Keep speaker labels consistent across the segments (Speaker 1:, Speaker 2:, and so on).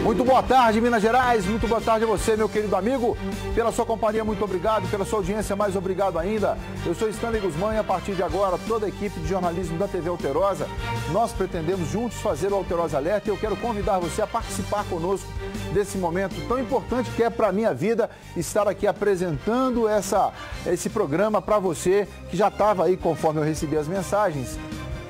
Speaker 1: Muito boa tarde, Minas Gerais. Muito boa tarde a você, meu querido amigo. Pela sua companhia, muito obrigado. Pela sua audiência, mais obrigado ainda. Eu sou Stanley Guzmán e a partir de agora, toda a equipe de jornalismo da TV Alterosa, nós pretendemos juntos fazer o Alterosa Alerta e eu quero convidar você a participar conosco desse momento tão importante que é para a minha vida estar aqui apresentando esse programa para você que já estava aí, conforme eu recebi as mensagens,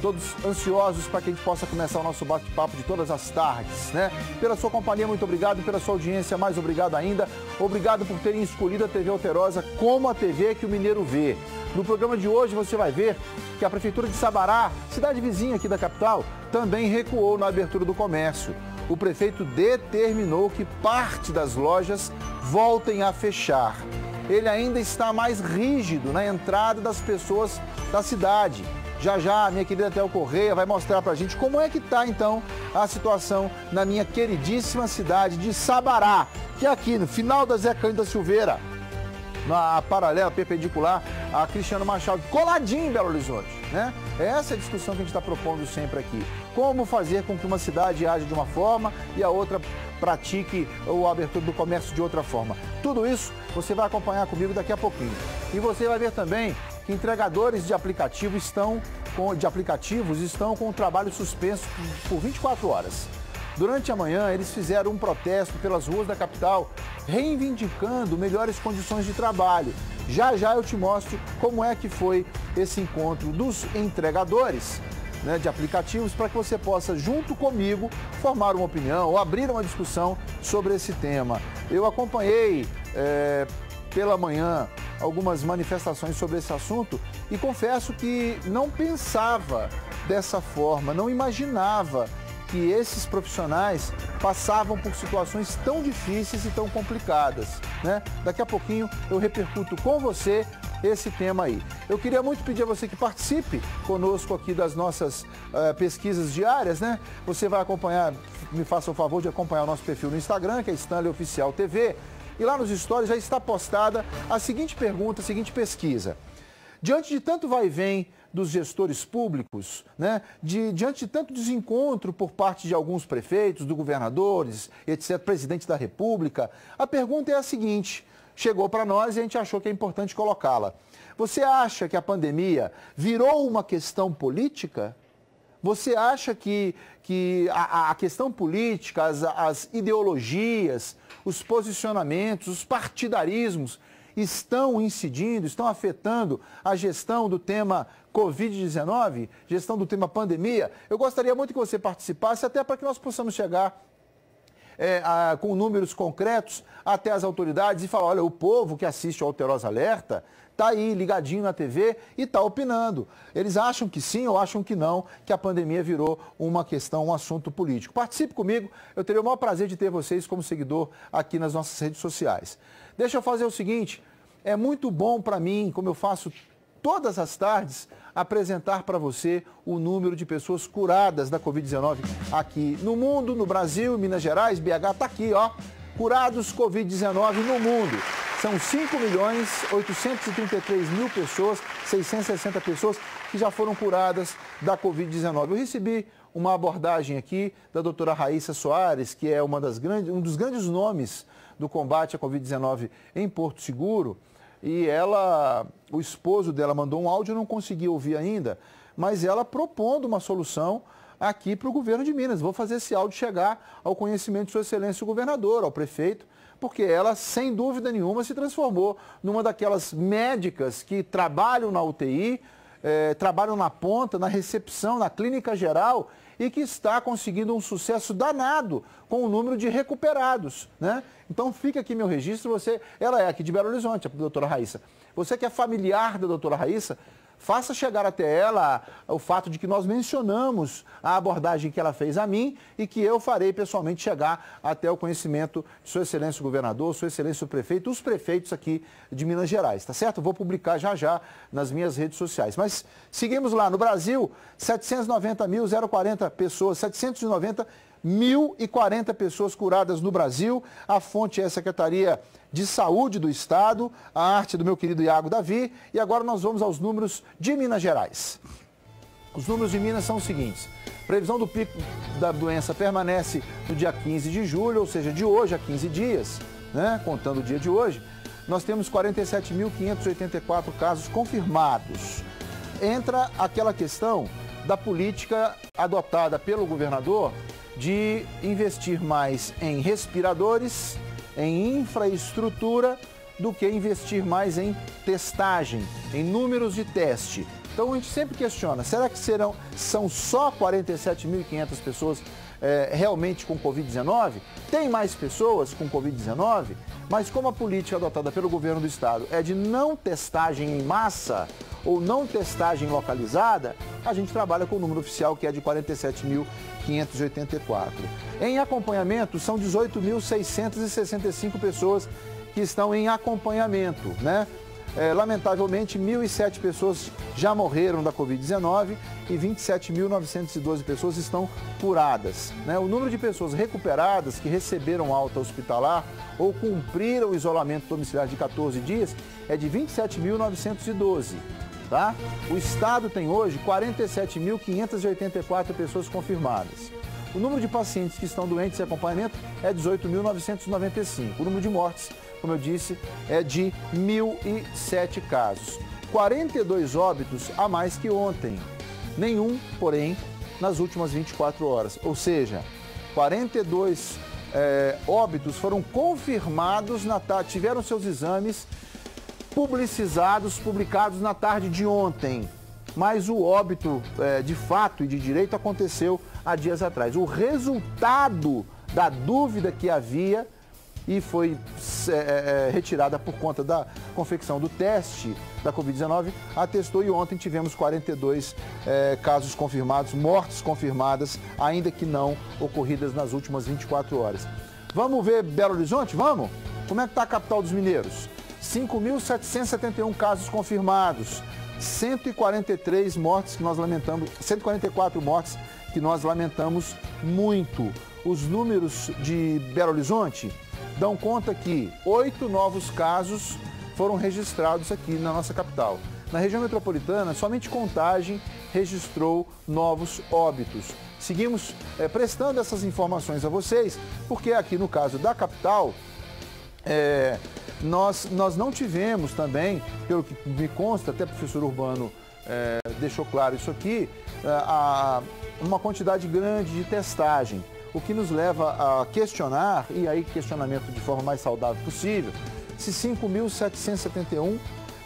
Speaker 1: todos ansiosos para que a gente possa começar o nosso bate-papo de todas as tardes, né? Pela sua companhia, muito obrigado. Pela sua audiência, mais obrigado ainda. Obrigado por terem escolhido a TV Alterosa como a TV que o mineiro vê. No programa de hoje você vai ver que a Prefeitura de Sabará, cidade vizinha aqui da capital, também recuou na abertura do comércio. O prefeito determinou que parte das lojas voltem a fechar. Ele ainda está mais rígido na entrada das pessoas da cidade. Já, a minha querida Théo Correia vai mostrar pra gente como é que tá, então, a situação na minha queridíssima cidade de Sabará, que é aqui no final da Zé Cândido Silveira, na paralela, perpendicular a Cristiano Machado, coladinho em Belo Horizonte, né? Essa é a discussão que a gente está propondo sempre aqui. Como fazer com que uma cidade age de uma forma e a outra pratique a abertura do comércio de outra forma. Tudo isso você vai acompanhar comigo daqui a pouquinho. E você vai ver também que entregadores de aplicativos estão com o trabalho suspenso por 24 horas. Durante a manhã, eles fizeram um protesto pelas ruas da capital, reivindicando melhores condições de trabalho. Já eu te mostro como é que foi esse encontro dos entregadores, né, de aplicativos, para que você possa, junto comigo, formar uma opinião ou abrir uma discussão sobre esse tema. Eu acompanhei pela manhã algumas manifestações sobre esse assunto e confesso que não pensava dessa forma, não imaginava que esses profissionais passavam por situações tão difíceis e tão complicadas, né? Daqui a pouquinho eu repercuto com você esse tema aí. Eu queria muito pedir a você que participe conosco aqui das nossas pesquisas diárias, né? Você vai acompanhar, me faça o favor de acompanhar o nosso perfil no Instagram, que é Stanley Oficial TV. E lá nos stories já está postada a seguinte pergunta, a seguinte pesquisa. Diante de tanto vai e vem dos gestores públicos, né, diante de tanto desencontro por parte de alguns prefeitos, dos governadores, etc., presidente da República, a pergunta é a seguinte, chegou para nós e a gente achou que é importante colocá-la. Você acha que a pandemia virou uma questão política? Você acha que a questão política, as ideologias, os posicionamentos, os partidarismos estão incidindo, estão afetando a gestão do tema Covid-19, gestão do tema pandemia? Eu gostaria muito que você participasse, até para que nós possamos chegar com números concretos até as autoridades e falar, olha, o povo que assiste ao Alterosa Alerta está aí ligadinho na TV e está opinando. Eles acham que sim ou acham que não, que a pandemia virou uma questão, um assunto político. Participe comigo, eu teria o maior prazer de ter vocês como seguidor aqui nas nossas redes sociais. Deixa eu fazer o seguinte, é muito bom para mim, como eu faço todas as tardes, apresentar para você o número de pessoas curadas da Covid-19 aqui no mundo, no Brasil, Minas Gerais, BH, está aqui, ó, curados Covid-19 no mundo. São 5.833.000 pessoas, 660 pessoas que já foram curadas da Covid-19. Eu recebi uma abordagem aqui da doutora Raíssa Soares, que é um dos grandes nomes do combate à Covid-19 em Porto Seguro. E o esposo dela mandou um áudio, eu não consegui ouvir ainda, mas ela propondo uma solução aqui para o governo de Minas. Vou fazer esse áudio chegar ao conhecimento de Sua Excelência o governador, ao prefeito, porque ela, sem dúvida nenhuma, se transformou numa daquelas médicas que trabalham na UTI, trabalham na ponta, na recepção, na clínica geral e que está conseguindo um sucesso danado com o número de recuperados, né? Então fica aqui meu registro, ela é aqui de Belo Horizonte, a doutora Raíssa. Você que é familiar da doutora Raíssa, faça chegar até ela o fato de que nós mencionamos a abordagem que ela fez a mim e que eu farei pessoalmente chegar até o conhecimento de Sua Excelência o Governador, Sua Excelência o Prefeito, os prefeitos aqui de Minas Gerais, tá certo? Vou publicar já nas minhas redes sociais. Mas seguimos lá, no Brasil, 790.040 pessoas, 790.040 pessoas curadas no Brasil. A fonte é a Secretaria de Saúde do Estado, a arte do meu querido Iago Davi. E agora nós vamos aos números de Minas Gerais. Os números de Minas são os seguintes. Previsão do pico da doença permanece no dia 15 de julho, ou seja, de hoje a 15 dias, né? Contando o dia de hoje, nós temos 47.584 casos confirmados. Entra aquela questão da política adotada pelo governador de investir mais em respiradores, em infraestrutura, do que investir mais em testagem, em números de teste. Então a gente sempre questiona, será que são só 47.500 pessoas realmente com Covid-19? Tem mais pessoas com Covid-19? Mas como a política adotada pelo governo do estado é de não testagem em massa ou não testagem localizada, a gente trabalha com o número oficial que é de 47.584. Em acompanhamento, são 18.665 pessoas que estão em acompanhamento, né? Lamentavelmente, 1.007 pessoas já morreram da Covid-19 e 27.912 pessoas estão curadas, né? O número de pessoas recuperadas que receberam alta hospitalar ou cumpriram o isolamento domiciliar de 14 dias é de 27.912, tá? O estado tem hoje 47.584 pessoas confirmadas. O número de pacientes que estão doentes em acompanhamento é 18.995. O número de mortes, como eu disse, é de 1.007 casos. 42 óbitos a mais que ontem. Nenhum, porém, nas últimas 24 horas. Ou seja, 42 óbitos foram confirmados na tarde, tiveram seus exames publicados na tarde de ontem. Mas o óbito, de fato e de direito, aconteceu há dias atrás. O resultado da dúvida que havia e foi retirada por conta da confecção do teste da Covid-19, atestou, e ontem tivemos 42 casos confirmados, mortes confirmadas, ainda que não ocorridas nas últimas 24 horas. Vamos ver Belo Horizonte? Vamos? Como é que está a capital dos mineiros? 5.771 casos confirmados, 143 mortes que nós lamentamos, 144 mortes que nós lamentamos muito. Os números de Belo Horizonte dão conta que 8 novos casos foram registrados aqui na nossa capital. Na região metropolitana, somente Contagem registrou novos óbitos. Seguimos prestando essas informações a vocês, porque aqui no caso da capital, nós não tivemos também, pelo que me consta, até o professor Urbano deixou claro isso aqui, uma quantidade grande de testagem, o que nos leva a questionar, e aí questionamento de forma mais saudável possível, se 5.771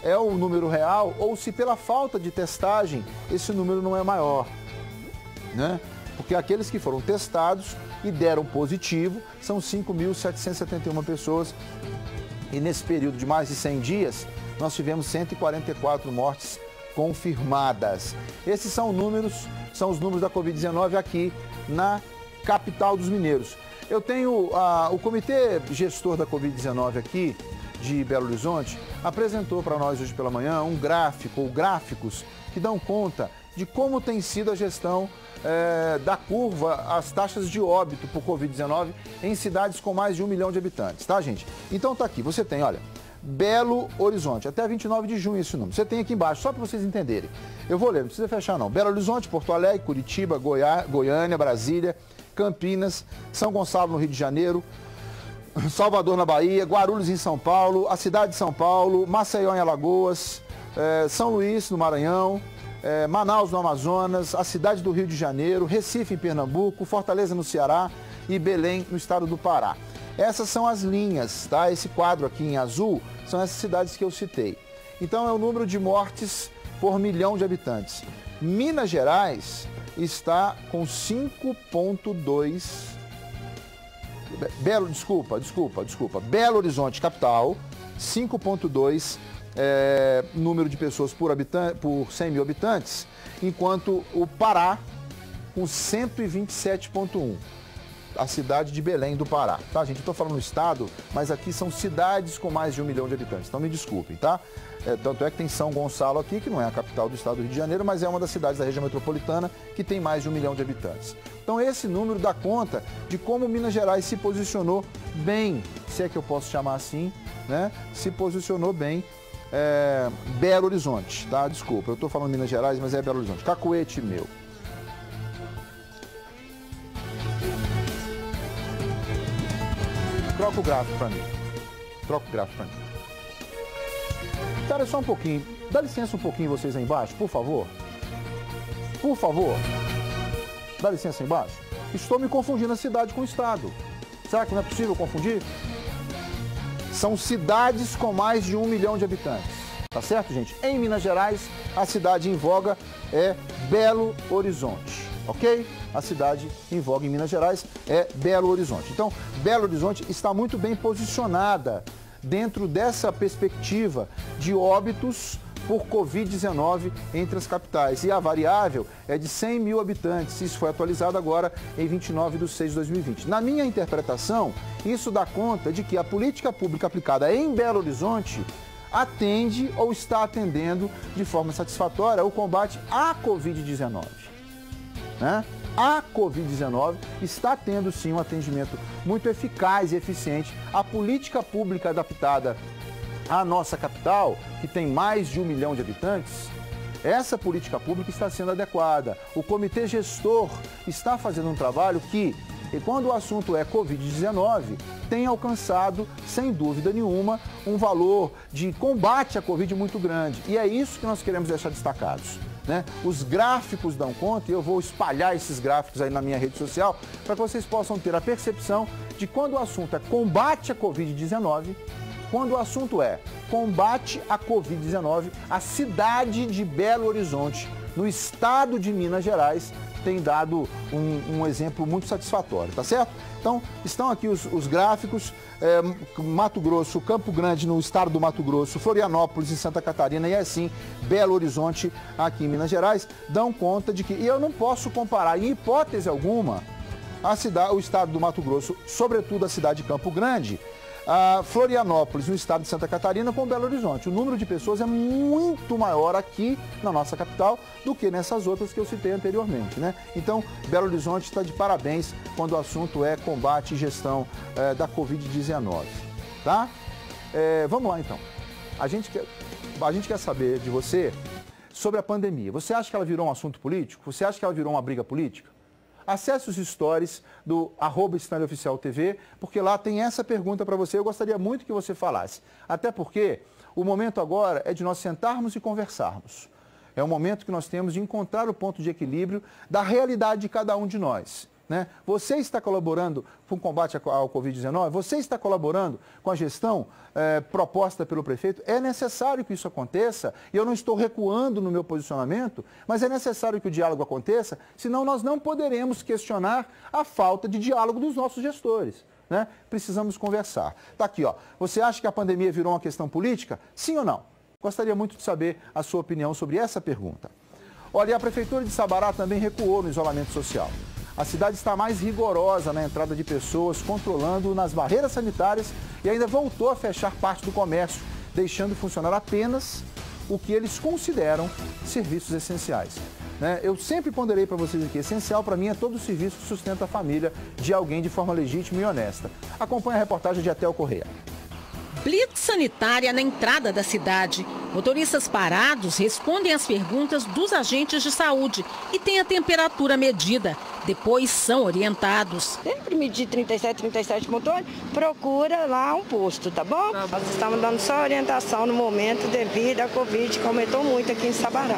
Speaker 1: é o número real ou se pela falta de testagem esse número não é maior, né? Porque aqueles que foram testados e deram positivo são 5.771 pessoas. E nesse período de mais de 100 dias, nós tivemos 144 mortes confirmadas. Esses são os números da Covid-19 aqui na capital dos mineiros. Eu tenho o comitê gestor da Covid-19 aqui de Belo Horizonte, apresentou para nós hoje pela manhã um gráfico, ou gráficos, que dão conta de como tem sido a gestão da curva, as taxas de óbito por Covid-19 em cidades com mais de 1 milhão de habitantes, tá, gente? Então tá aqui, você tem, olha, Belo Horizonte, até 29 de junho esse número. Você tem aqui embaixo, só para vocês entenderem. Eu vou ler, não precisa fechar não. Belo Horizonte, Porto Alegre, Curitiba, Goiânia, Brasília, Campinas, São Gonçalo no Rio de Janeiro, Salvador na Bahia, Guarulhos em São Paulo, a cidade de São Paulo, Maceió em Alagoas, São Luís no Maranhão, Manaus no Amazonas, a cidade do Rio de Janeiro, Recife em Pernambuco, Fortaleza no Ceará e Belém no estado do Pará. Essas são as linhas, tá? Esse quadro aqui em azul são essas cidades que eu citei. Então é o número de mortes por milhão de habitantes. Minas Gerais está com 5,2. Belo Horizonte, capital, 5,2 número de pessoas por 100 mil habitantes, enquanto o Pará com 127,1. A cidade de Belém do Pará, tá, gente? Eu tô falando estado, mas aqui são cidades com mais de 1 milhão de habitantes, então me desculpem, tá? Tanto é que tem São Gonçalo aqui, que não é a capital do estado do Rio de Janeiro, mas é uma das cidades da região metropolitana que tem mais de 1 milhão de habitantes. Então esse número dá conta de como Minas Gerais se posicionou bem, se é que eu posso chamar assim, né? Se posicionou bem. Belo Horizonte, tá? Desculpa, eu tô falando Minas Gerais, mas é Belo Horizonte. Cacoete meu. Troca o gráfico para mim. Troca o gráfico para mim. Espera só um pouquinho. Dá licença um pouquinho vocês aí embaixo, por favor. Por favor. Dá licença aí embaixo. Estou me confundindo a cidade com o estado. Será que não é possível confundir? São cidades com mais de 1 milhão de habitantes. Tá certo, gente? Em Minas Gerais, a cidade em voga é Belo Horizonte. Ok? A cidade em voga em Minas Gerais é Belo Horizonte. Então, Belo Horizonte está muito bem posicionada dentro dessa perspectiva de óbitos por Covid-19 entre as capitais. E a variável é de 100 mil habitantes. Isso foi atualizado agora em 29/6/2020. Na minha interpretação, isso dá conta de que a política pública aplicada em Belo Horizonte atende ou está atendendo de forma satisfatória o combate à Covid-19. Né? A Covid-19 está tendo sim um atendimento muito eficaz e eficiente. A política pública adaptada à nossa capital, que tem mais de 1 milhão de habitantes, essa política pública está sendo adequada. O comitê gestor está fazendo um trabalho que, e quando o assunto é Covid-19, tem alcançado, sem dúvida nenhuma, um valor de combate à Covid muito grande. E é isso que nós queremos deixar destacados. Né? Os gráficos dão conta, e eu vou espalhar esses gráficos aí na minha rede social, para que vocês possam ter a percepção de quando o assunto é combate à Covid-19, quando o assunto é combate à Covid-19, a cidade de Belo Horizonte, no estado de Minas Gerais, tem dado um exemplo muito satisfatório, tá certo? Então, estão aqui os gráficos, Mato Grosso, Campo Grande no estado do Mato Grosso, Florianópolis em Santa Catarina e assim Belo Horizonte aqui em Minas Gerais, dão conta de que, e eu não posso comparar em hipótese alguma o estado do Mato Grosso, sobretudo a cidade de Campo Grande, a Florianópolis, no estado de Santa Catarina, com Belo Horizonte. O número de pessoas é muito maior aqui na nossa capital do que nessas outras que eu citei anteriormente, né? Então, Belo Horizonte está de parabéns quando o assunto é combate e gestão da Covid-19, tá? Vamos lá, então. A gente quer saber de você sobre a pandemia. Você acha que ela virou um assunto político? Você acha que ela virou uma briga política? Acesse os stories do @StanleyOficialTV, porque lá tem essa pergunta para você. Eu gostaria muito que você falasse. Até porque o momento agora é de nós sentarmos e conversarmos. É o momento que nós temos de encontrar o ponto de equilíbrio da realidade de cada um de nós. Né? Você está colaborando com o combate ao Covid-19? Você está colaborando com a gestão proposta pelo prefeito? É necessário que isso aconteça, e eu não estou recuando no meu posicionamento, mas é necessário que o diálogo aconteça, senão nós não poderemos questionar a falta de diálogo dos nossos gestores. Né? Precisamos conversar. Está aqui, ó. Você acha que a pandemia virou uma questão política? Sim ou não? Gostaria muito de saber a sua opinião sobre essa pergunta. Olha, e a Prefeitura de Sabará também recuou no isolamento social. A cidade está mais rigorosa na entrada de pessoas, controlando nas barreiras sanitárias e ainda voltou a fechar parte do comércio, deixando funcionar apenas o que eles consideram serviços essenciais. Né? Eu sempre ponderei para vocês aqui, essencial para mim é todo o serviço que sustenta a família de alguém de forma legítima e honesta. Acompanhe a reportagem de Etel Correia.
Speaker 2: Blitz sanitária na entrada da cidade. Motoristas parados respondem às perguntas dos agentes de saúde e têm a temperatura medida. Depois são orientados.
Speaker 3: Sempre medir 37 motor, procura lá um posto, tá bom? Nós estamos dando só orientação no momento devido à Covid, que aumentou muito aqui em Sabará.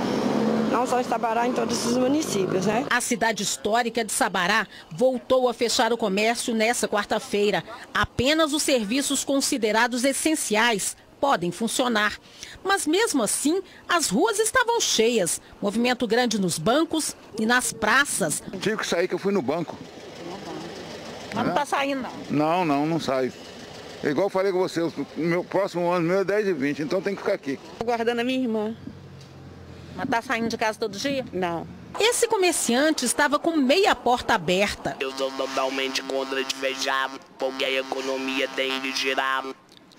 Speaker 3: Não só em Sabará, em todos os municípios, né?
Speaker 2: A cidade histórica de Sabará voltou a fechar o comércio nesta quarta-feira. Apenas os serviços considerados essenciais podem funcionar. Mas mesmo assim, as ruas estavam cheias. Movimento grande nos bancos e nas praças.
Speaker 4: Tive que sair que eu fui no banco.
Speaker 2: Mas não está saindo, não?
Speaker 4: Não saio. Igual eu falei com você, o meu próximo ano meu é 10 e 20, então tem que ficar aqui.
Speaker 3: Aguardando a minha irmã.
Speaker 2: Mas tá saindo de casa todo dia?
Speaker 3: Não.
Speaker 2: Esse comerciante estava com meia porta aberta.
Speaker 5: Eu sou totalmente contra de fechar, porque a economia tem de girar.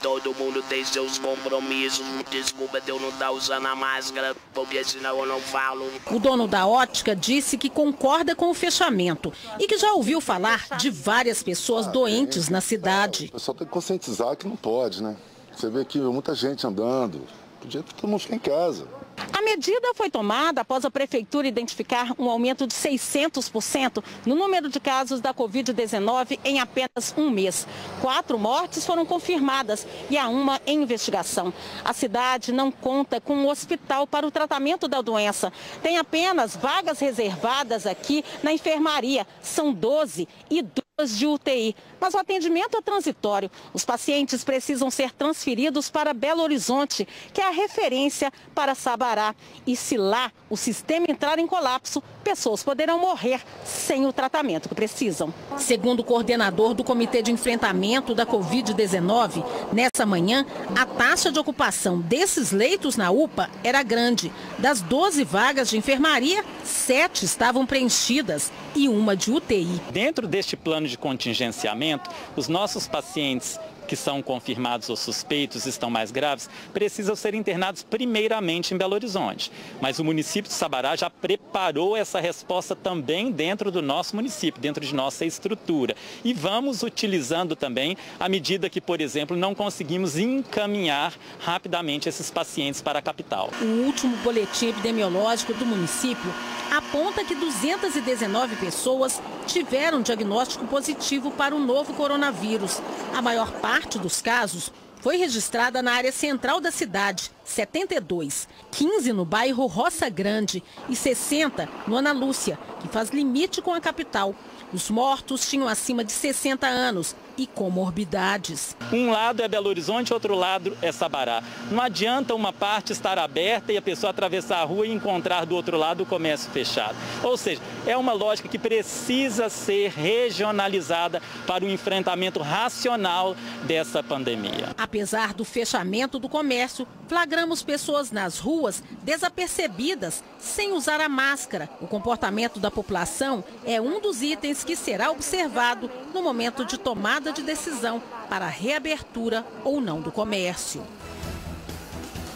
Speaker 5: Todo mundo tem seus compromissos. Desculpa de eu não estar usando a máscara, porque senão eu não falo.
Speaker 2: O dono da ótica disse que concorda com o fechamento e que já ouviu falar de várias pessoas doentes na cidade.
Speaker 6: O pessoal tem que conscientizar que não pode, né? Você vê aqui muita gente andando. Podia todo mundo ficar em casa.
Speaker 2: A medida foi tomada após a Prefeitura identificar um aumento de 600% no número de casos da Covid-19 em apenas um mês. 4 mortes foram confirmadas e há uma em investigação. A cidade não conta com um hospital para o tratamento da doença. Tem apenas vagas reservadas aqui na enfermaria. São 12 e 2 de UTI. Mas o atendimento é transitório. Os pacientes precisam ser transferidos para Belo Horizonte, que é a referência para Sabará. E se lá o sistema entrar em colapso, pessoas poderão morrer sem o tratamento que precisam. Segundo o coordenador do Comitê de Enfrentamento da Covid-19, nessa manhã, a taxa de ocupação desses leitos na UPA era grande. Das 12 vagas de enfermaria, 7 estavam preenchidas e uma de UTI.
Speaker 6: Dentro deste plano de contingenciamento, os nossos pacientes que são confirmados ou suspeitos, estão mais graves, precisam ser internados primeiramente em Belo Horizonte. Mas o município de Sabará já preparou essa resposta também dentro do nosso município, dentro de nossa estrutura. E vamos utilizando também à medida que, por exemplo, não conseguimos encaminhar rapidamente esses pacientes para a capital.
Speaker 2: O último boletim epidemiológico do município aponta que 219 pessoas tiveram diagnóstico positivo para o novo coronavírus. A maior parte dos casos foi registrada na área central da cidade, 72, 15 no bairro Roça Grande e 60 no Ana Lúcia, que faz limite com a capital. Os mortos tinham acima de 60 anos e comorbidades.
Speaker 6: Um lado é Belo Horizonte, outro lado é Sabará. Não adianta uma parte estar aberta e a pessoa atravessar a rua e encontrar do outro lado o comércio fechado. Ou seja, é uma lógica que precisa ser regionalizada para o enfrentamento racional dessa pandemia.
Speaker 2: Apesar do fechamento do comércio, flagramos pessoas nas ruas desapercebidas, sem usar a máscara. O comportamento da população é um dos itens que será observado no momento de tomada de decisão para a reabertura ou não do comércio.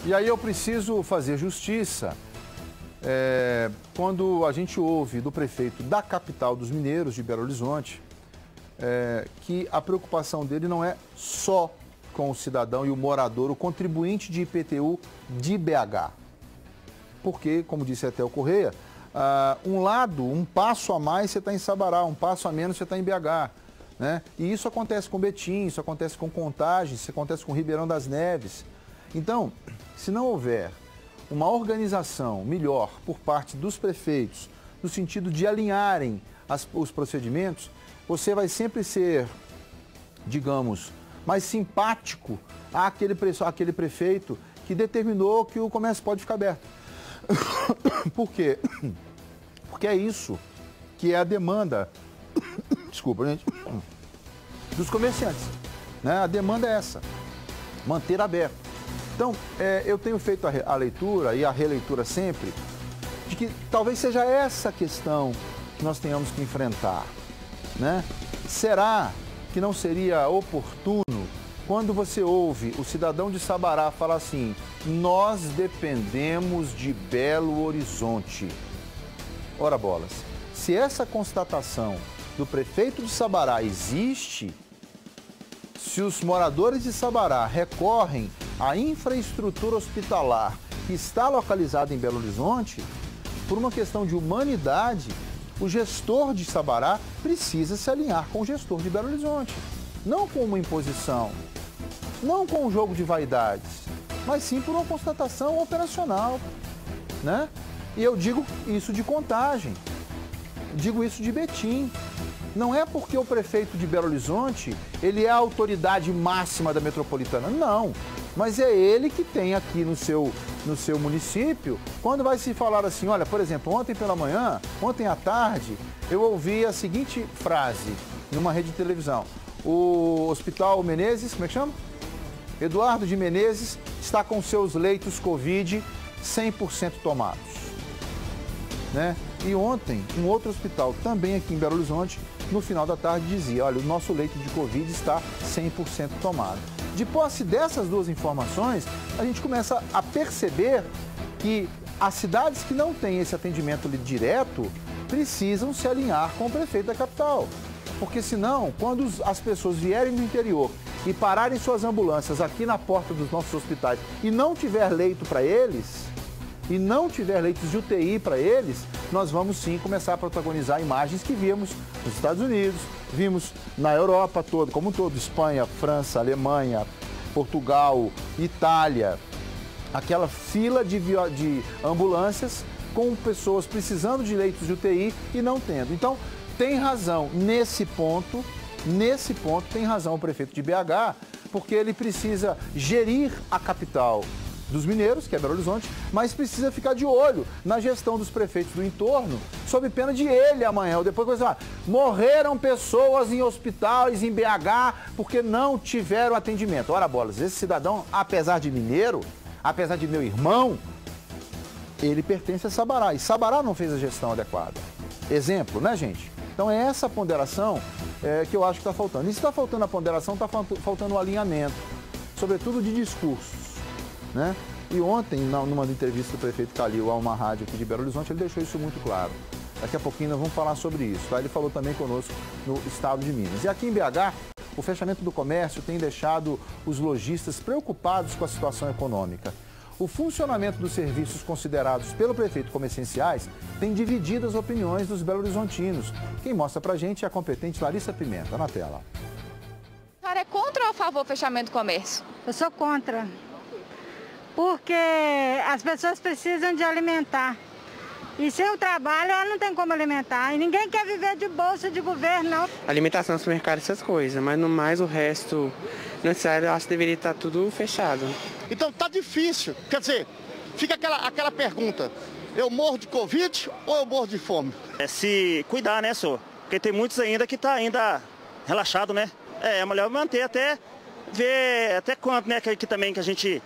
Speaker 1: E aí eu preciso fazer justiça quando a gente ouve do prefeito da capital dos mineiros, de Belo Horizonte, que a preocupação dele não é só com o cidadão e o morador, o contribuinte de IPTU de BH. Porque, como disse até o Correia, um passo a mais você está em Sabará, um passo a menos você está em BH. Né? E isso acontece com Betim, isso acontece com Contagem, isso acontece com Ribeirão das Neves. Então, se não houver uma organização melhor por parte dos prefeitos, no sentido de alinharem os procedimentos, você vai sempre ser, digamos, mais simpático àquele prefeito que determinou que o comércio pode ficar aberto. Por quê? Porque é isso que é a demanda, desculpa, gente, dos comerciantes. Né? A demanda é essa, manter aberto. Então, eu tenho feito a leitura e a releitura sempre de que talvez seja essa questão que nós tenhamos que enfrentar. Né? Será que não seria oportuno quando você ouve o cidadão de Sabará falar assim: nós dependemos de Belo Horizonte? Ora bolas, se essa constatação do prefeito de Sabará existe, se os moradores de Sabará recorrem à infraestrutura hospitalar que está localizada em Belo Horizonte, por uma questão de humanidade, o gestor de Sabará precisa se alinhar com o gestor de Belo Horizonte. Não com uma imposição, não com um jogo de vaidades, mas sim por uma constatação operacional. Né? E eu digo isso de Contagem, digo isso de Betim. Não é porque o prefeito de Belo Horizonte, ele é a autoridade máxima da metropolitana, não. Mas é ele que tem aqui no seu município, quando vai se falar assim, olha, por exemplo, ontem à tarde, eu ouvi a seguinte frase numa rede de televisão. O Hospital Menezes, como é que chama? Eduardo de Menezes está com seus leitos Covid 100% tomados. Né? E ontem, um outro hospital, também aqui em Belo Horizonte, no final da tarde dizia, olha, o nosso leito de Covid está 100% tomado. De posse dessas duas informações, a gente começa a perceber que as cidades que não têm esse atendimento direto precisam se alinhar com o prefeito da capital. Porque senão, quando as pessoas vierem do interior e pararem suas ambulâncias aqui na porta dos nossos hospitais e não tiver leito para eles, e não tiver leitos de UTI para eles, nós vamos sim começar a protagonizar imagens que vimos nos Estados Unidos, vimos na Europa toda, como um todo, Espanha, França, Alemanha, Portugal, Itália, aquela fila de ambulâncias com pessoas precisando de leitos de UTI e não tendo. Então, tem razão nesse ponto tem razão o prefeito de BH, porque ele precisa gerir a capital dos mineiros, que é Belo Horizonte, mas precisa ficar de olho na gestão dos prefeitos do entorno, sob pena de ele amanhã ou depois coisa lá. Morreram pessoas em hospitais em BH porque não tiveram atendimento. Ora bolas, esse cidadão, apesar de mineiro, apesar de meu irmão, ele pertence a Sabará. E Sabará não fez a gestão adequada. Exemplo, né, gente? Então é essa ponderação que eu acho que está faltando. E se está faltando a ponderação, está faltando o alinhamento, sobretudo de discursos, né? E ontem, numa entrevista do prefeito Calil a uma rádio aqui de Belo Horizonte, ele deixou isso muito claro. Daqui a pouquinho nós vamos falar sobre isso, tá? Ele falou também conosco no estado de Minas. E aqui em BH, o fechamento do comércio tem deixado os lojistas preocupados com a situação econômica. O funcionamento dos serviços considerados pelo prefeito como essenciais tem dividido as opiniões dos belo-horizontinos. Quem mostra pra gente é a competente Larissa Pimenta, na tela.
Speaker 7: A senhora é contra ou a favor do fechamento do comércio?
Speaker 8: Eu sou contra, porque as pessoas precisam de alimentar. E sem o trabalho, ela não tem como alimentar. E ninguém quer viver de bolsa de governo, não.
Speaker 9: Alimentação, supermercado, essas coisas. Mas no mais, o resto necessário, eu acho que deveria estar tudo fechado.
Speaker 10: Então tá difícil. Quer dizer, fica aquela pergunta. Eu morro de Covid ou eu morro de fome?
Speaker 11: É se cuidar, né, senhor? Porque tem muitos ainda que tá ainda relaxado, né? É melhor manter até ver até quanto, né, que também que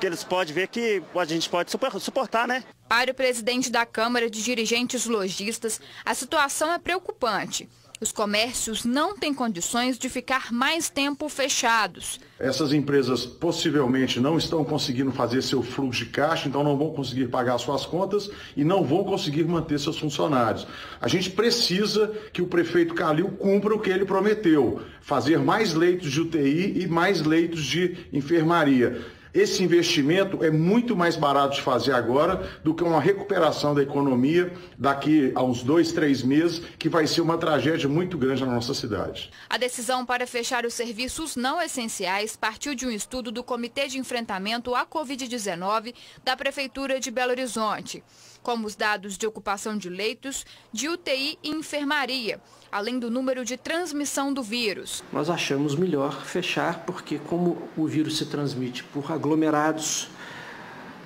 Speaker 11: eles podem ver que a gente pode suportar, né?
Speaker 7: Para o presidente da Câmara de Dirigentes Lojistas, a situação é preocupante. Os comércios não têm condições de ficar mais tempo fechados.
Speaker 12: Essas empresas possivelmente não estão conseguindo fazer seu fluxo de caixa, então não vão conseguir pagar suas contas e não vão conseguir manter seus funcionários. A gente precisa que o prefeito Calil cumpra o que ele prometeu, fazer mais leitos de UTI e mais leitos de enfermaria. Esse investimento é muito mais barato de fazer agora do que uma recuperação da economia daqui a uns 2, 3 meses, que vai ser uma tragédia muito grande na nossa cidade.
Speaker 7: A decisão para fechar os serviços não essenciais partiu de um estudo do Comitê de Enfrentamento à Covid-19 da Prefeitura de Belo Horizonte, como os dados de ocupação de leitos, de UTI e enfermaria, além do número de transmissão do vírus.
Speaker 13: Nós achamos melhor fechar porque como o vírus se transmite por aglomerados,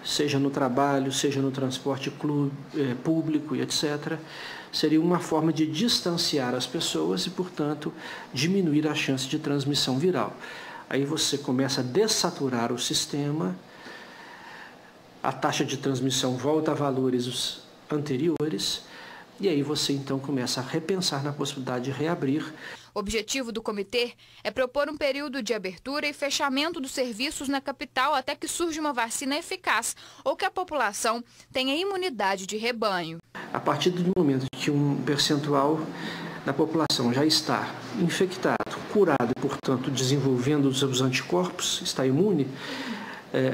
Speaker 13: seja no trabalho, seja no transporte público e etc., seria uma forma de distanciar as pessoas e, portanto, diminuir a chance de transmissão viral. Aí você começa a dessaturar o sistema, a taxa de transmissão volta a valores anteriores, e aí você então começa a repensar na possibilidade de reabrir.
Speaker 7: O objetivo do comitê é propor um período de abertura e fechamento dos serviços na capital até que surja uma vacina eficaz ou que a população tenha imunidade de rebanho.
Speaker 13: A partir do momento que um percentual da população já está infectado, curado e, portanto, desenvolvendo os seus anticorpos, está imune,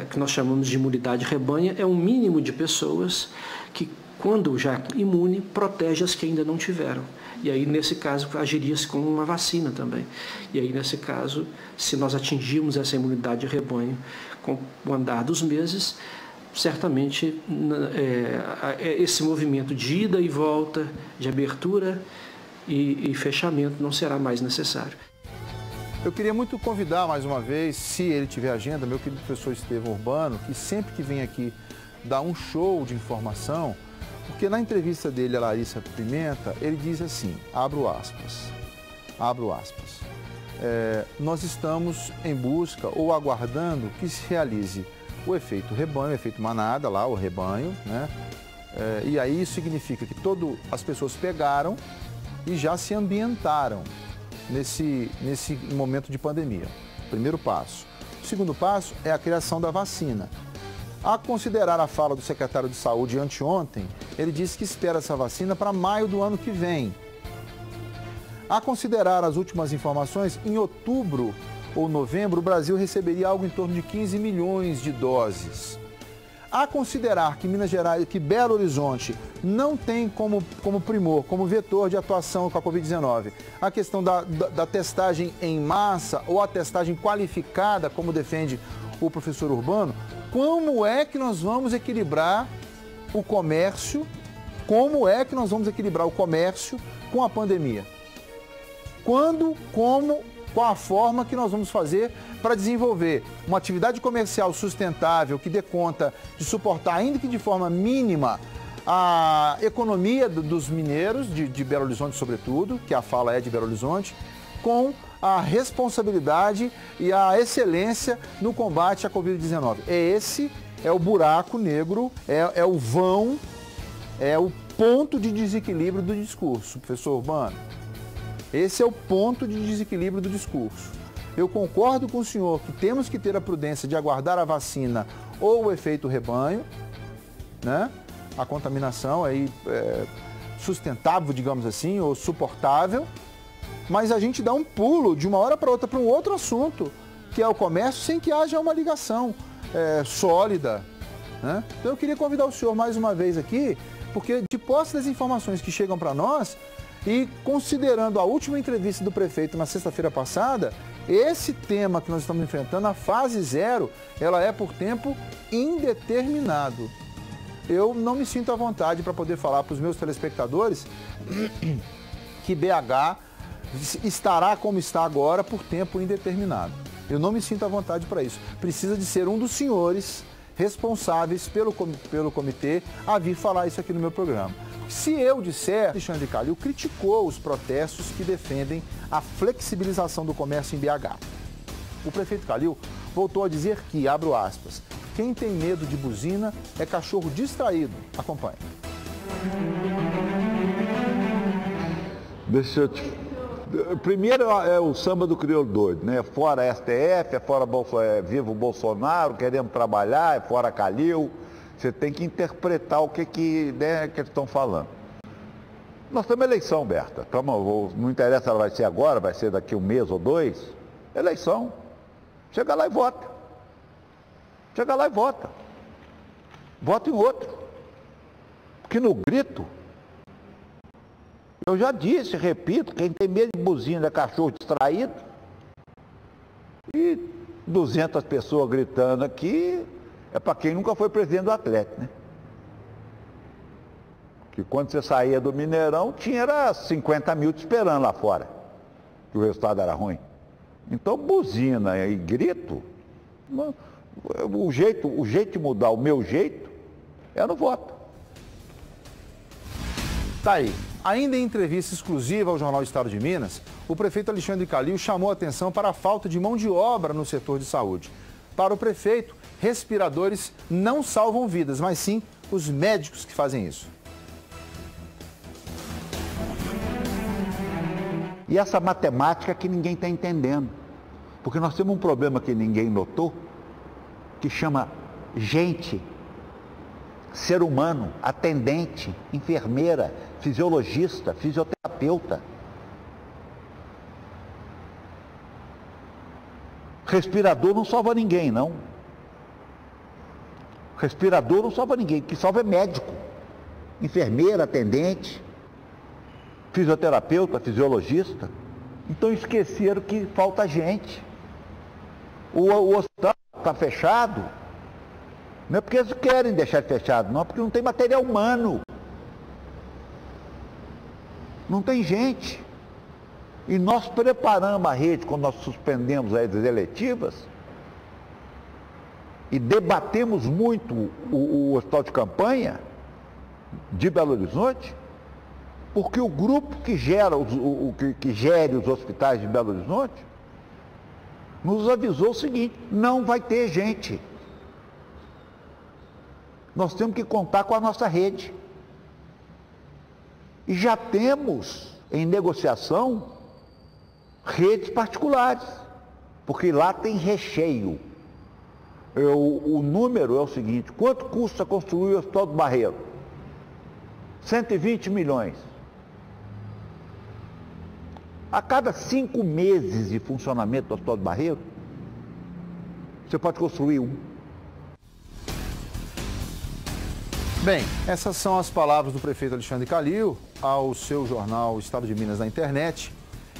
Speaker 13: que nós chamamos de imunidade rebanho, é um mínimo de pessoas que, quando já imune, protege as que ainda não tiveram. E aí, nesse caso, agiria-se como uma vacina também. E aí, nesse caso, se nós atingirmos essa imunidade de rebanho com o andar dos meses, certamente esse movimento de ida e volta, de abertura e fechamento não será mais necessário.
Speaker 1: Eu queria muito convidar mais uma vez, se ele tiver agenda, meu querido professor Estevão Urbano, que sempre que vem aqui dá um show de informação, porque na entrevista dele a Larissa Pimenta, ele diz assim, abro aspas, nós estamos em busca ou aguardando que se realize o efeito rebanho, o efeito manada lá, o rebanho, né? E aí isso significa que as pessoas pegaram e já se ambientaram nesse momento de pandemia. Primeiro passo. O segundo passo é a criação da vacina. A considerar a fala do secretário de Saúde anteontem, ele disse que espera essa vacina para maio do ano que vem. A considerar as últimas informações, em outubro ou novembro, o Brasil receberia algo em torno de 15 milhões de doses. A considerar que Minas Gerais, que Belo Horizonte não tem como primor, como vetor de atuação com a Covid-19, a questão da testagem em massa ou a testagem qualificada, como defende o professor Urbano, como é que nós vamos equilibrar o comércio? Como é que nós vamos equilibrar o comércio com a pandemia? Quando, como, qual a forma que nós vamos fazer para desenvolver uma atividade comercial sustentável que dê conta de suportar, ainda que de forma mínima, a economia dos mineiros, de Belo Horizonte sobretudo, que a fala é de Belo Horizonte, com a responsabilidade e a excelência no combate à Covid-19. Esse é o buraco negro, é o vão, é o ponto de desequilíbrio do discurso, professor Urbano. Esse é o ponto de desequilíbrio do discurso. Eu concordo com o senhor que temos que ter a prudência de aguardar a vacina ou o efeito rebanho, né? A contaminação aí sustentável, digamos assim, ou suportável, mas a gente dá um pulo de uma hora para outra para um outro assunto, que é o comércio, sem que haja uma ligação sólida, né? Então eu queria convidar o senhor mais uma vez aqui, porque de posse das informações que chegam para nós, e considerando a última entrevista do prefeito na sexta-feira passada, esse tema que nós estamos enfrentando, a fase 0, ela é por tempo indeterminado. Eu não me sinto à vontade para poder falar para os meus telespectadores que BH estará como está agora por tempo indeterminado. Eu não me sinto à vontade para isso. Precisa de ser um dos senhores responsáveis pelo comitê a vir falar isso aqui no meu programa. Se eu disser, Alexandre Calil criticou os protestos que defendem a flexibilização do comércio em BH. O prefeito Calil voltou a dizer que, abro aspas, quem tem medo de buzina é cachorro distraído. Acompanhe.
Speaker 14: Deixa eu te... Primeiro é o samba do crioulo doido, né? Fora STF, é fora viva o Bolsonaro, queremos trabalhar, é fora Calil. Você tem que interpretar o que eles estão falando. Nós temos eleição, Berta. Não interessa se ela vai ser agora, vai ser daqui um mês ou 2. Eleição. Chega lá e vota. Chega lá e vota. Vota em outro. Porque no grito, eu já disse, repito, quem tem medo de buzina é cachorro distraído. E 200 pessoas gritando aqui... É para quem nunca foi presidente do Atlético, né? Que quando você saía do Mineirão, tinha 50 mil te esperando lá fora, que o resultado era ruim. Então, buzina e grito, o jeito de mudar o meu jeito é no voto.
Speaker 1: Tá aí. Ainda em entrevista exclusiva ao Jornal Estado de Minas, o prefeito Alexandre Calil chamou a atenção para a falta de mão de obra no setor de saúde. Para o prefeito, respiradores não salvam vidas, mas sim os médicos que fazem isso.
Speaker 14: E essa matemática que ninguém está entendendo. Porque nós temos um problema que ninguém notou, que chama gente, ser humano, atendente, enfermeira, fisiologista, fisioterapeuta. Respirador não salva ninguém, não. Respirador não salva ninguém, o que salva é médico, enfermeira, atendente, fisioterapeuta, fisiologista. Então esqueceram que falta gente. O hospital está fechado, não é porque eles querem deixar fechado, não, é porque não tem material humano. Não tem gente. E nós preparamos a rede, quando nós suspendemos as eletivas, e debatemos muito o hospital de campanha de Belo Horizonte, porque o grupo que gere os hospitais de Belo Horizonte nos avisou o seguinte: não vai ter gente. Nós temos que contar com a nossa rede. E já temos em negociação redes particulares, porque lá tem recheio. O número é o seguinte: quanto custa construir o Hospital do Barreiro? 120 milhões. A cada 5 meses de funcionamento do Hospital do Barreiro, você pode construir um.
Speaker 1: Bem, essas são as palavras do prefeito Alexandre Calil ao seu jornal Estado de Minas na internet.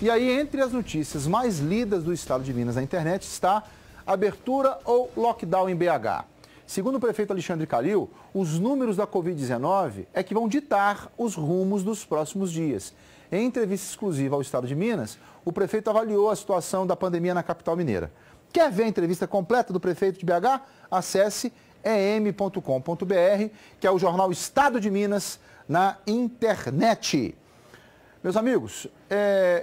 Speaker 1: E aí, entre as notícias mais lidas do Estado de Minas na internet está abertura ou lockdown em BH. Segundo o prefeito Alexandre Calil, os números da Covid-19 é que vão ditar os rumos dos próximos dias. Em entrevista exclusiva ao Estado de Minas, o prefeito avaliou a situação da pandemia na capital mineira. Quer ver a entrevista completa do prefeito de BH? Acesse em.com.br, que é o jornal Estado de Minas na internet. Meus amigos,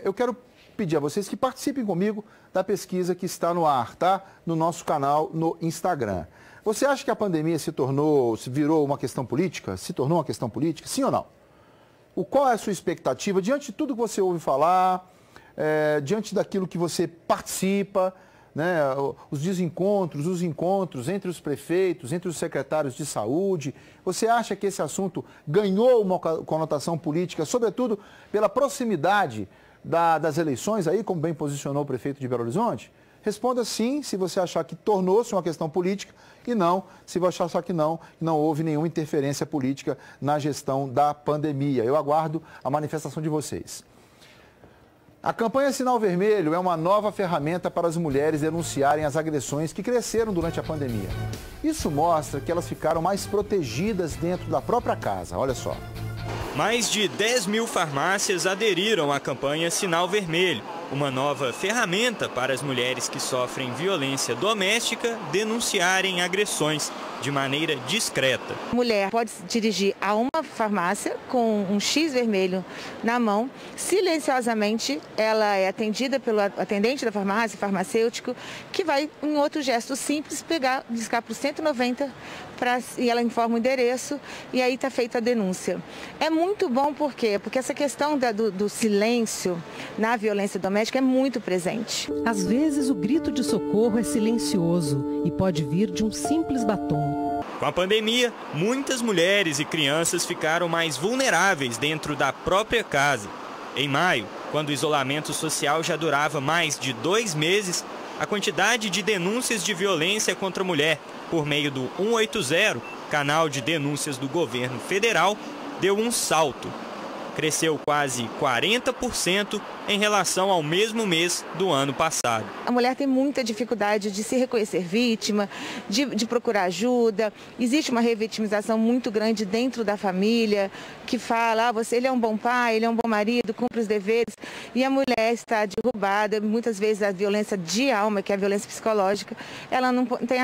Speaker 1: eu quero pedir a vocês que participem comigo da pesquisa que está no ar, tá? No nosso canal no Instagram. Você acha que a pandemia se virou uma questão política? Se tornou uma questão política? Sim ou não? Qual é a sua expectativa diante de tudo que você ouve falar, diante daquilo que você participa, né, os desencontros, os encontros entre os prefeitos, entre os secretários de saúde? Você acha que esse assunto ganhou uma conotação política, sobretudo pela proximidade das eleições, aí, como bem posicionou o prefeito de Belo Horizonte? Responda sim, se você achar que tornou-se uma questão política, e não, se você achar que não houve nenhuma interferência política na gestão da pandemia. Eu aguardo a manifestação de vocês. A campanha Sinal Vermelho é uma nova ferramenta para as mulheres denunciarem as agressões que cresceram durante a pandemia. Isso mostra que elas ficaram mais protegidas dentro da própria casa. Olha só.
Speaker 15: Mais de 10 mil farmácias aderiram à campanha Sinal Vermelho, uma nova ferramenta para as mulheres que sofrem violência doméstica denunciarem agressões de maneira discreta.
Speaker 16: A mulher pode se dirigir a uma farmácia com um X vermelho na mão. Silenciosamente, ela é atendida pelo atendente da farmácia, farmacêutico, que vai, em outro gesto simples, discar para o 190 e ela informa o endereço e aí está feita a denúncia. É muito bom, por quê? Porque essa questão do silêncio na violência doméstica é muito presente.
Speaker 17: Às vezes o grito de socorro é silencioso e pode vir de um simples batom.
Speaker 15: Com a pandemia, muitas mulheres e crianças ficaram mais vulneráveis dentro da própria casa. Em maio, quando o isolamento social já durava mais de 2 meses, a quantidade de denúncias de violência contra a mulher por meio do 180, canal de denúncias do governo federal, deu um salto. Cresceu quase 40% em relação ao mesmo mês do ano passado.
Speaker 16: A mulher tem muita dificuldade de se reconhecer vítima, de procurar ajuda. Existe uma revitimização muito grande dentro da família, que fala, ele é um bom pai, ele é um bom marido, cumpre os deveres. E a mulher está derrubada, muitas vezes a violência de alma, que é a violência psicológica, ela não tem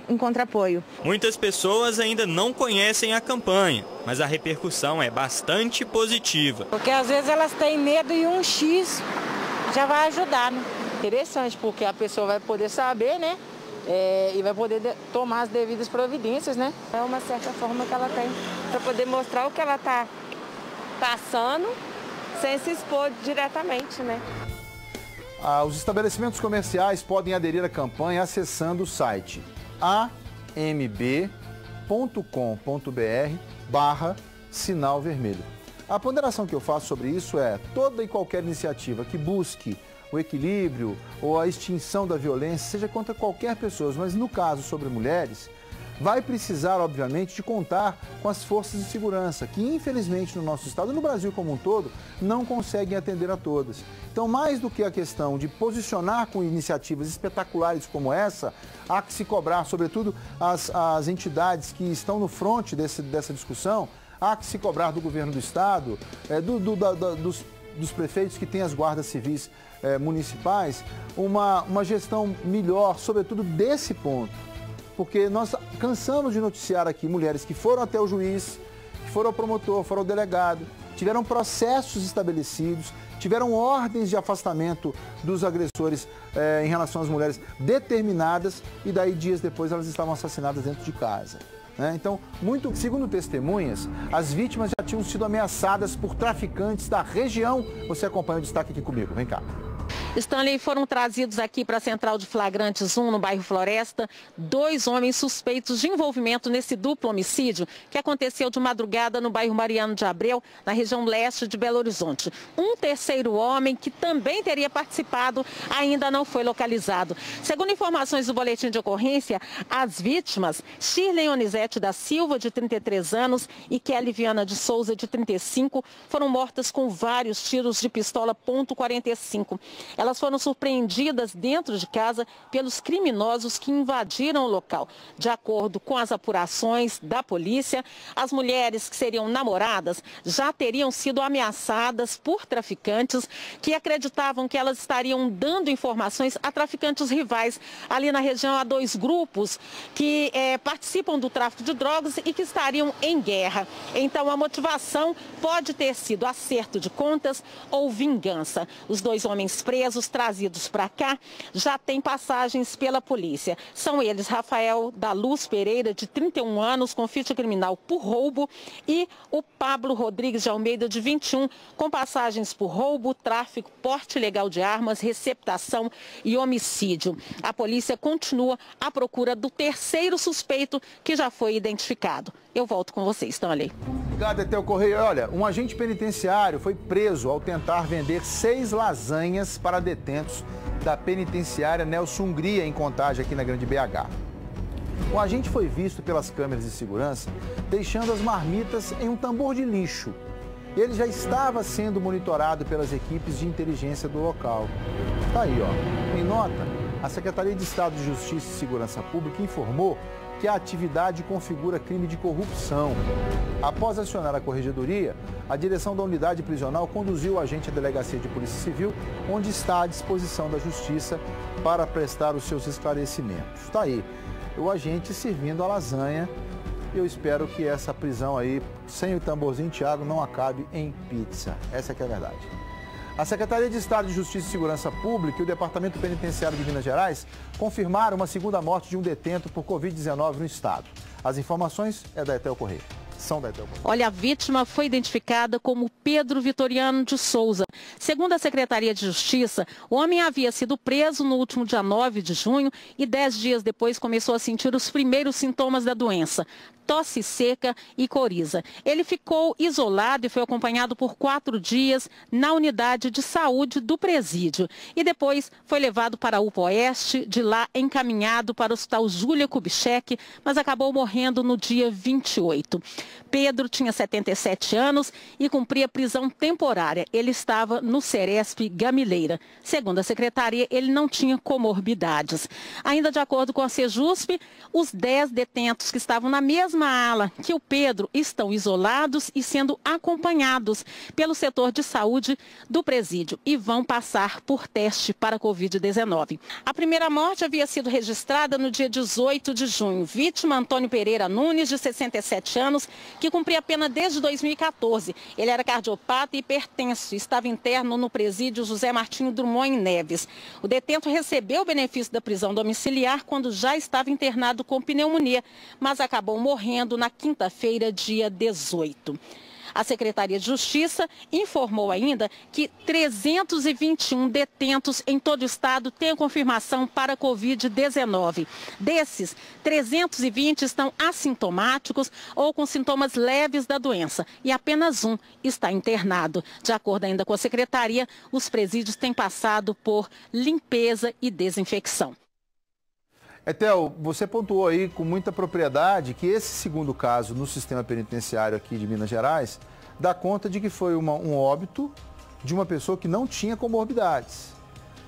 Speaker 16: um contrapoio.
Speaker 15: Muitas pessoas ainda não conhecem a campanha, mas a repercussão é bastante positiva.
Speaker 18: Porque às vezes elas têm medo e um X já vai ajudar, né? Interessante, porque a pessoa vai poder saber, né? E vai poder tomar as devidas providências, né?
Speaker 16: É uma certa forma que ela tem para poder mostrar o que ela está passando sem se expor diretamente, né?
Speaker 1: Os estabelecimentos comerciais podem aderir à campanha acessando o site amb.com.br/sinal vermelho. A ponderação que eu faço sobre isso é toda e qualquer iniciativa que busque o equilíbrio ou a extinção da violência, seja contra qualquer pessoa, mas no caso sobre mulheres, vai precisar, obviamente, de contar com as forças de segurança, que infelizmente no nosso estado e no Brasil como um todo, não conseguem atender a todas. Então, mais do que a questão de posicionar com iniciativas espetaculares como essa, há que se cobrar, sobretudo as entidades que estão no fronte dessa discussão, há que se cobrar do governo do estado, dos prefeitos que têm as guardas civis municipais, uma gestão melhor, sobretudo desse ponto. Porque nós cansamos de noticiar aqui mulheres que foram até o juiz, que foram ao promotor, foram ao delegado, tiveram processos estabelecidos, tiveram ordens de afastamento dos agressores em relação às mulheres determinadas e daí dias depois elas estavam assassinadas dentro de casa. Então, segundo testemunhas, as vítimas já tinham sido ameaçadas por traficantes da região. Você acompanha o destaque aqui comigo, vem cá.
Speaker 2: Stanley, foram trazidos aqui para a Central de Flagrantes 1, no bairro Floresta, 2 homens suspeitos de envolvimento nesse duplo homicídio que aconteceu de madrugada no bairro Mariano de Abreu, na região leste de Belo Horizonte. Um terceiro homem, que também teria participado, ainda não foi localizado. Segundo informações do boletim de ocorrência, as vítimas, Shirley Onizete da Silva, de 33 anos, e Kelly Viana de Souza, de 35, foram mortas com vários tiros de pistola .45. Elas foram surpreendidas dentro de casa pelos criminosos que invadiram o local. De acordo com as apurações da polícia, as mulheres que seriam namoradas já teriam sido ameaçadas por traficantes que acreditavam que elas estariam dando informações a traficantes rivais. Ali na região há 2 grupos que participam do tráfico de drogas e que estariam em guerra. Então a motivação pode ter sido acerto de contas ou vingança. Os 2 homens presos, trazidos para cá, já têm passagens pela polícia. São eles Rafael da Luz Pereira, de 31 anos, com ficha criminal por roubo, e o Pablo Rodrigues de Almeida, de 21, com passagens por roubo, tráfico, porte ilegal de armas, receptação e homicídio. A polícia continua à procura do terceiro suspeito, que já foi identificado. Eu volto com vocês, Stanley.
Speaker 1: Obrigado, Etel Correia. Olha, um agente penitenciário foi preso ao tentar vender 6 lasanhas para detentos da penitenciária Nelson Hungria, em Contagem, aqui na Grande BH. O agente foi visto pelas câmeras de segurança deixando as marmitas em um tambor de lixo. Ele já estava sendo monitorado pelas equipes de inteligência do local. Tá aí, ó. Em nota, a Secretaria de Estado de Justiça e Segurança Pública informou que a atividade configura crime de corrupção. Após acionar a corregedoria, a direção da unidade prisional conduziu o agente à delegacia de Polícia Civil, onde está à disposição da Justiça para prestar os seus esclarecimentos. Está aí, o agente servindo a lasanha. Eu espero que essa prisão aí, sem o tamborzinho, Thiago, não acabe em pizza. Essa que é a verdade. A Secretaria de Estado de Justiça e Segurança Pública e o Departamento Penitenciário de Minas Gerais confirmaram uma segunda morte de um detento por Covid-19 no estado. As informações é da Etel Correia. São da Etel Correia.
Speaker 2: Olha, a vítima foi identificada como Pedro Vitoriano de Souza. Segundo a Secretaria de Justiça, o homem havia sido preso no último dia 9 de junho e 10 dias depois começou a sentir os primeiros sintomas da doença: tosse seca e coriza. Ele ficou isolado e foi acompanhado por 4 dias na unidade de saúde do presídio. E depois foi levado para a UPA Oeste, de lá encaminhado para o Hospital Júlia Kubitschek, mas acabou morrendo no dia 28. Pedro tinha 77 anos e cumpria prisão temporária. Ele estava no Ceresp Gamileira. Segundo a secretaria, ele não tinha comorbidades. Ainda de acordo com a Sejusp, os 10 detentos que estavam na mesma ala que o Pedro estão isolados e sendo acompanhados pelo setor de saúde do presídio e vão passar por teste para Covid-19. A primeira morte havia sido registrada no dia 18 de junho. Vítima Antônio Pereira Nunes, de 67 anos, que cumpria a pena desde 2014. Ele era cardiopata e hipertenso e estava interno no presídio José Martinho Drummond em Neves. O detento recebeu o benefício da prisão domiciliar quando já estava internado com pneumonia, mas acabou morrendo na quinta-feira, dia 18. A Secretaria de Justiça informou ainda que 321 detentos em todo o estado têm a confirmação para a Covid-19. Desses, 320 estão assintomáticos ou com sintomas leves da doença e apenas um está internado. De acordo ainda com a Secretaria, os presídios têm passado por limpeza e desinfecção.
Speaker 1: Etel, você pontuou aí com muita propriedade que esse segundo caso no sistema penitenciário aqui de Minas Gerais dá conta de que foi um óbito de uma pessoa que não tinha comorbidades.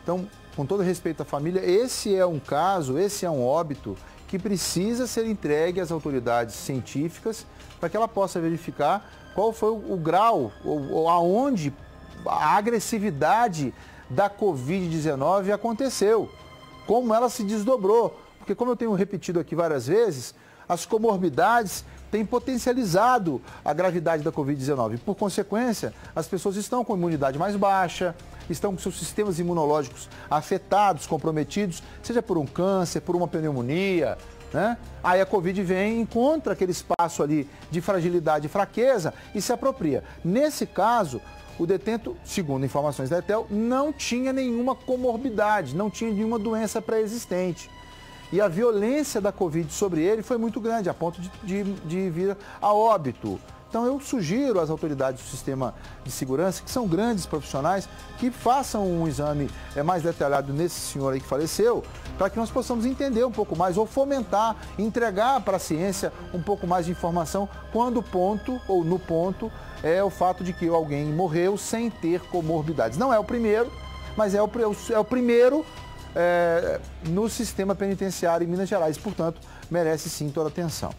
Speaker 1: Então, com todo respeito à família, esse é um caso, esse é um óbito que precisa ser entregue às autoridades científicas para que ela possa verificar qual foi o grau ou aonde a agressividade da Covid-19 aconteceu, como ela se desdobrou. Porque, como eu tenho repetido aqui várias vezes, as comorbidades têm potencializado a gravidade da Covid-19. Por consequência, as pessoas estão com imunidade mais baixa, estão com seus sistemas imunológicos afetados, comprometidos, seja por um câncer, por uma pneumonia, né? Aí a Covid vem, encontra aquele espaço ali de fragilidade e fraqueza e se apropria. Nesse caso, o detento, segundo informações da Etel, não tinha nenhuma comorbidade, não tinha nenhuma doença pré-existente. E a violência da Covid sobre ele foi muito grande, a ponto de vir a óbito. Então eu sugiro às autoridades do sistema de segurança, que são grandes profissionais, que façam um exame mais detalhado nesse senhor aí que faleceu, para que nós possamos entender um pouco mais, ou fomentar, entregar para a ciência um pouco mais de informação, quando o ponto, ou no ponto, é o fato de que alguém morreu sem ter comorbidades. Não é o primeiro, mas é o primeiro no sistema penitenciário em Minas Gerais. Portanto, merece sim toda a atenção.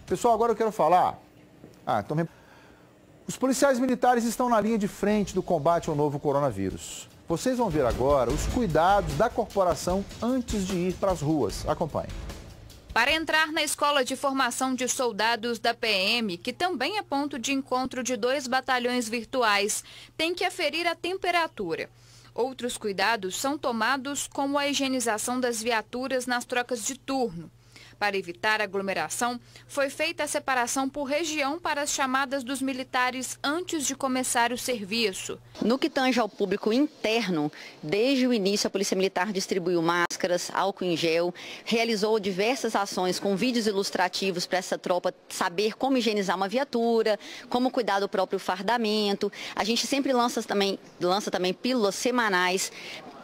Speaker 1: Pessoal, agora eu quero falar... Os policiais militares estão na linha de frente do combate ao novo coronavírus. Vocês vão ver agora os cuidados da corporação antes de ir para as ruas. Acompanhe.
Speaker 7: Para entrar na escola de formação de soldados da PM, que também é ponto de encontro de 2 batalhões virtuais, tem que aferir a temperatura. Outros cuidados são tomados, como a higienização das viaturas nas trocas de turno. Para evitar aglomeração, foi feita a separação por região para as chamadas dos militares antes de começar o serviço.
Speaker 19: No que tange ao público interno, desde o início a Polícia Militar distribuiu máscaras, álcool em gel, realizou diversas ações com vídeos ilustrativos para essa tropa saber como higienizar uma viatura, como cuidar do próprio fardamento. A gente sempre lança também pílulas semanais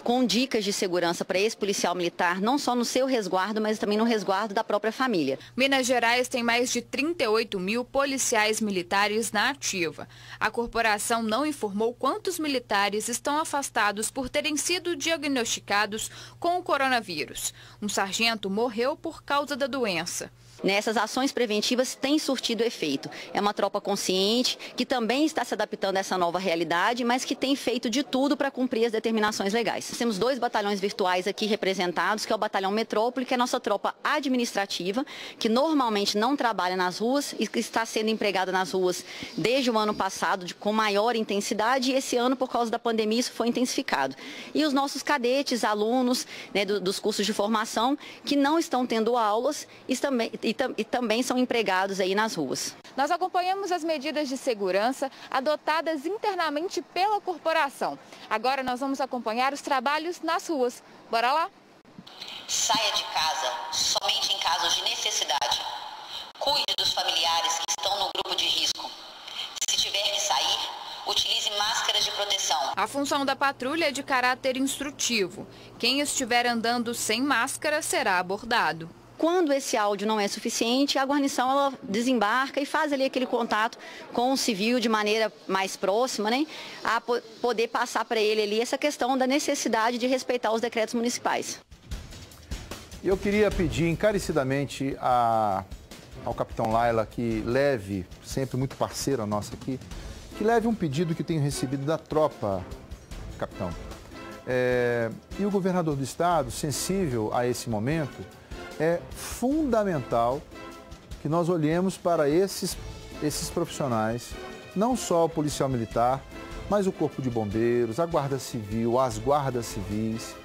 Speaker 19: com dicas de segurança para esse policial militar, não só no seu resguardo, mas também no resguardo da própria família.
Speaker 7: Minas Gerais tem mais de 38 mil policiais militares na ativa. A corporação não informou quantos militares estão afastados por terem sido diagnosticados com o coronavírus. Um sargento morreu por causa da doença.
Speaker 19: Nessas ações preventivas tem surtido efeito. É uma tropa consciente, que também está se adaptando a essa nova realidade, mas que tem feito de tudo para cumprir as determinações legais. Nós temos 2 batalhões virtuais aqui representados, que é o Batalhão Metrópole, que é a nossa tropa administrativa, que normalmente não trabalha nas ruas e que está sendo empregada nas ruas desde o ano passado com maior intensidade, e esse ano, por causa da pandemia, isso foi intensificado. E os nossos cadetes, alunos, né, dos cursos de formação, que não estão tendo aulas e também são empregados aí nas ruas.
Speaker 7: Nós acompanhamos as medidas de segurança adotadas internamente pela corporação. Agora nós vamos acompanhar os trabalhos nas ruas. Bora lá?
Speaker 20: Saia de casa somente em casos de necessidade. Cuide dos familiares que estão no grupo de risco. Se tiver que sair, utilize máscaras de proteção.
Speaker 7: A função da patrulha é de caráter instrutivo. Quem estiver andando sem máscara será abordado.
Speaker 19: Quando esse áudio não é suficiente, a guarnição ela desembarca e faz ali aquele contato com o civil de maneira mais próxima, né, a poder passar para ele ali essa questão da necessidade de respeitar os decretos municipais.
Speaker 1: Eu queria pedir encarecidamente ao capitão Laila que leve, sempre muito parceira nossa aqui, que leve um pedido que tenho recebido da tropa, capitão. E o governador do estado, sensível a esse momento, é fundamental que nós olhemos para esses profissionais, não só o policial militar, mas o Corpo de Bombeiros, a Guarda Civil, as guardas civis.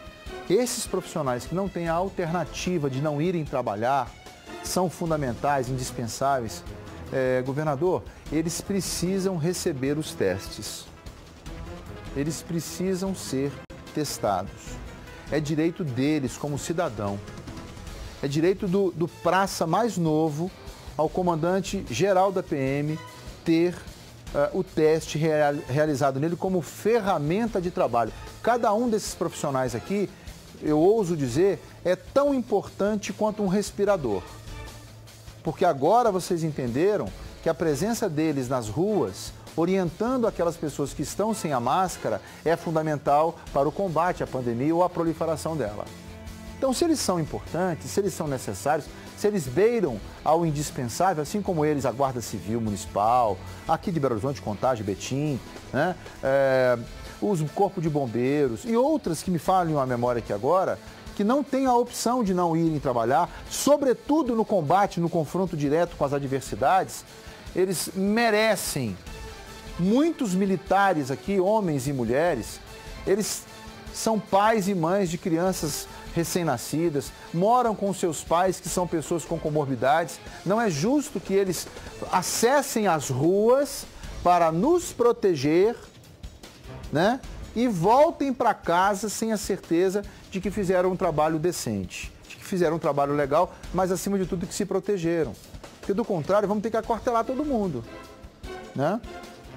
Speaker 1: Esses profissionais que não têm a alternativa de não irem trabalhar são fundamentais, indispensáveis. Governador, eles precisam receber os testes. Eles precisam ser testados. É direito deles como cidadão. É direito do praça mais novo ao comandante-geral da PM ter o teste realizado nele como ferramenta de trabalho. Cada um desses profissionais aqui, eu ouso dizer, é tão importante quanto um respirador. Porque agora vocês entenderam que a presença deles nas ruas, orientando aquelas pessoas que estão sem a máscara, é fundamental para o combate à pandemia ou à proliferação dela. Então, se eles são importantes, se eles são necessários, se eles beiram ao indispensável, assim como eles, a Guarda Civil Municipal, aqui de Belo Horizonte, Contagem, Betim, né? O Corpo de Bombeiros e outras que me falem a memória aqui agora, que não têm a opção de não irem trabalhar, sobretudo no combate, no confronto direto com as adversidades, eles merecem. Muitos militares aqui, homens e mulheres, eles são pais e mães de crianças recém-nascidas, moram com seus pais que são pessoas com comorbidades. Não é justo que eles acessem as ruas para nos proteger né? E voltem para casa sem a certeza de que fizeram um trabalho decente, de que fizeram um trabalho legal, mas acima de tudo que se protegeram. Porque do contrário, vamos ter que aquartelar todo mundo, né?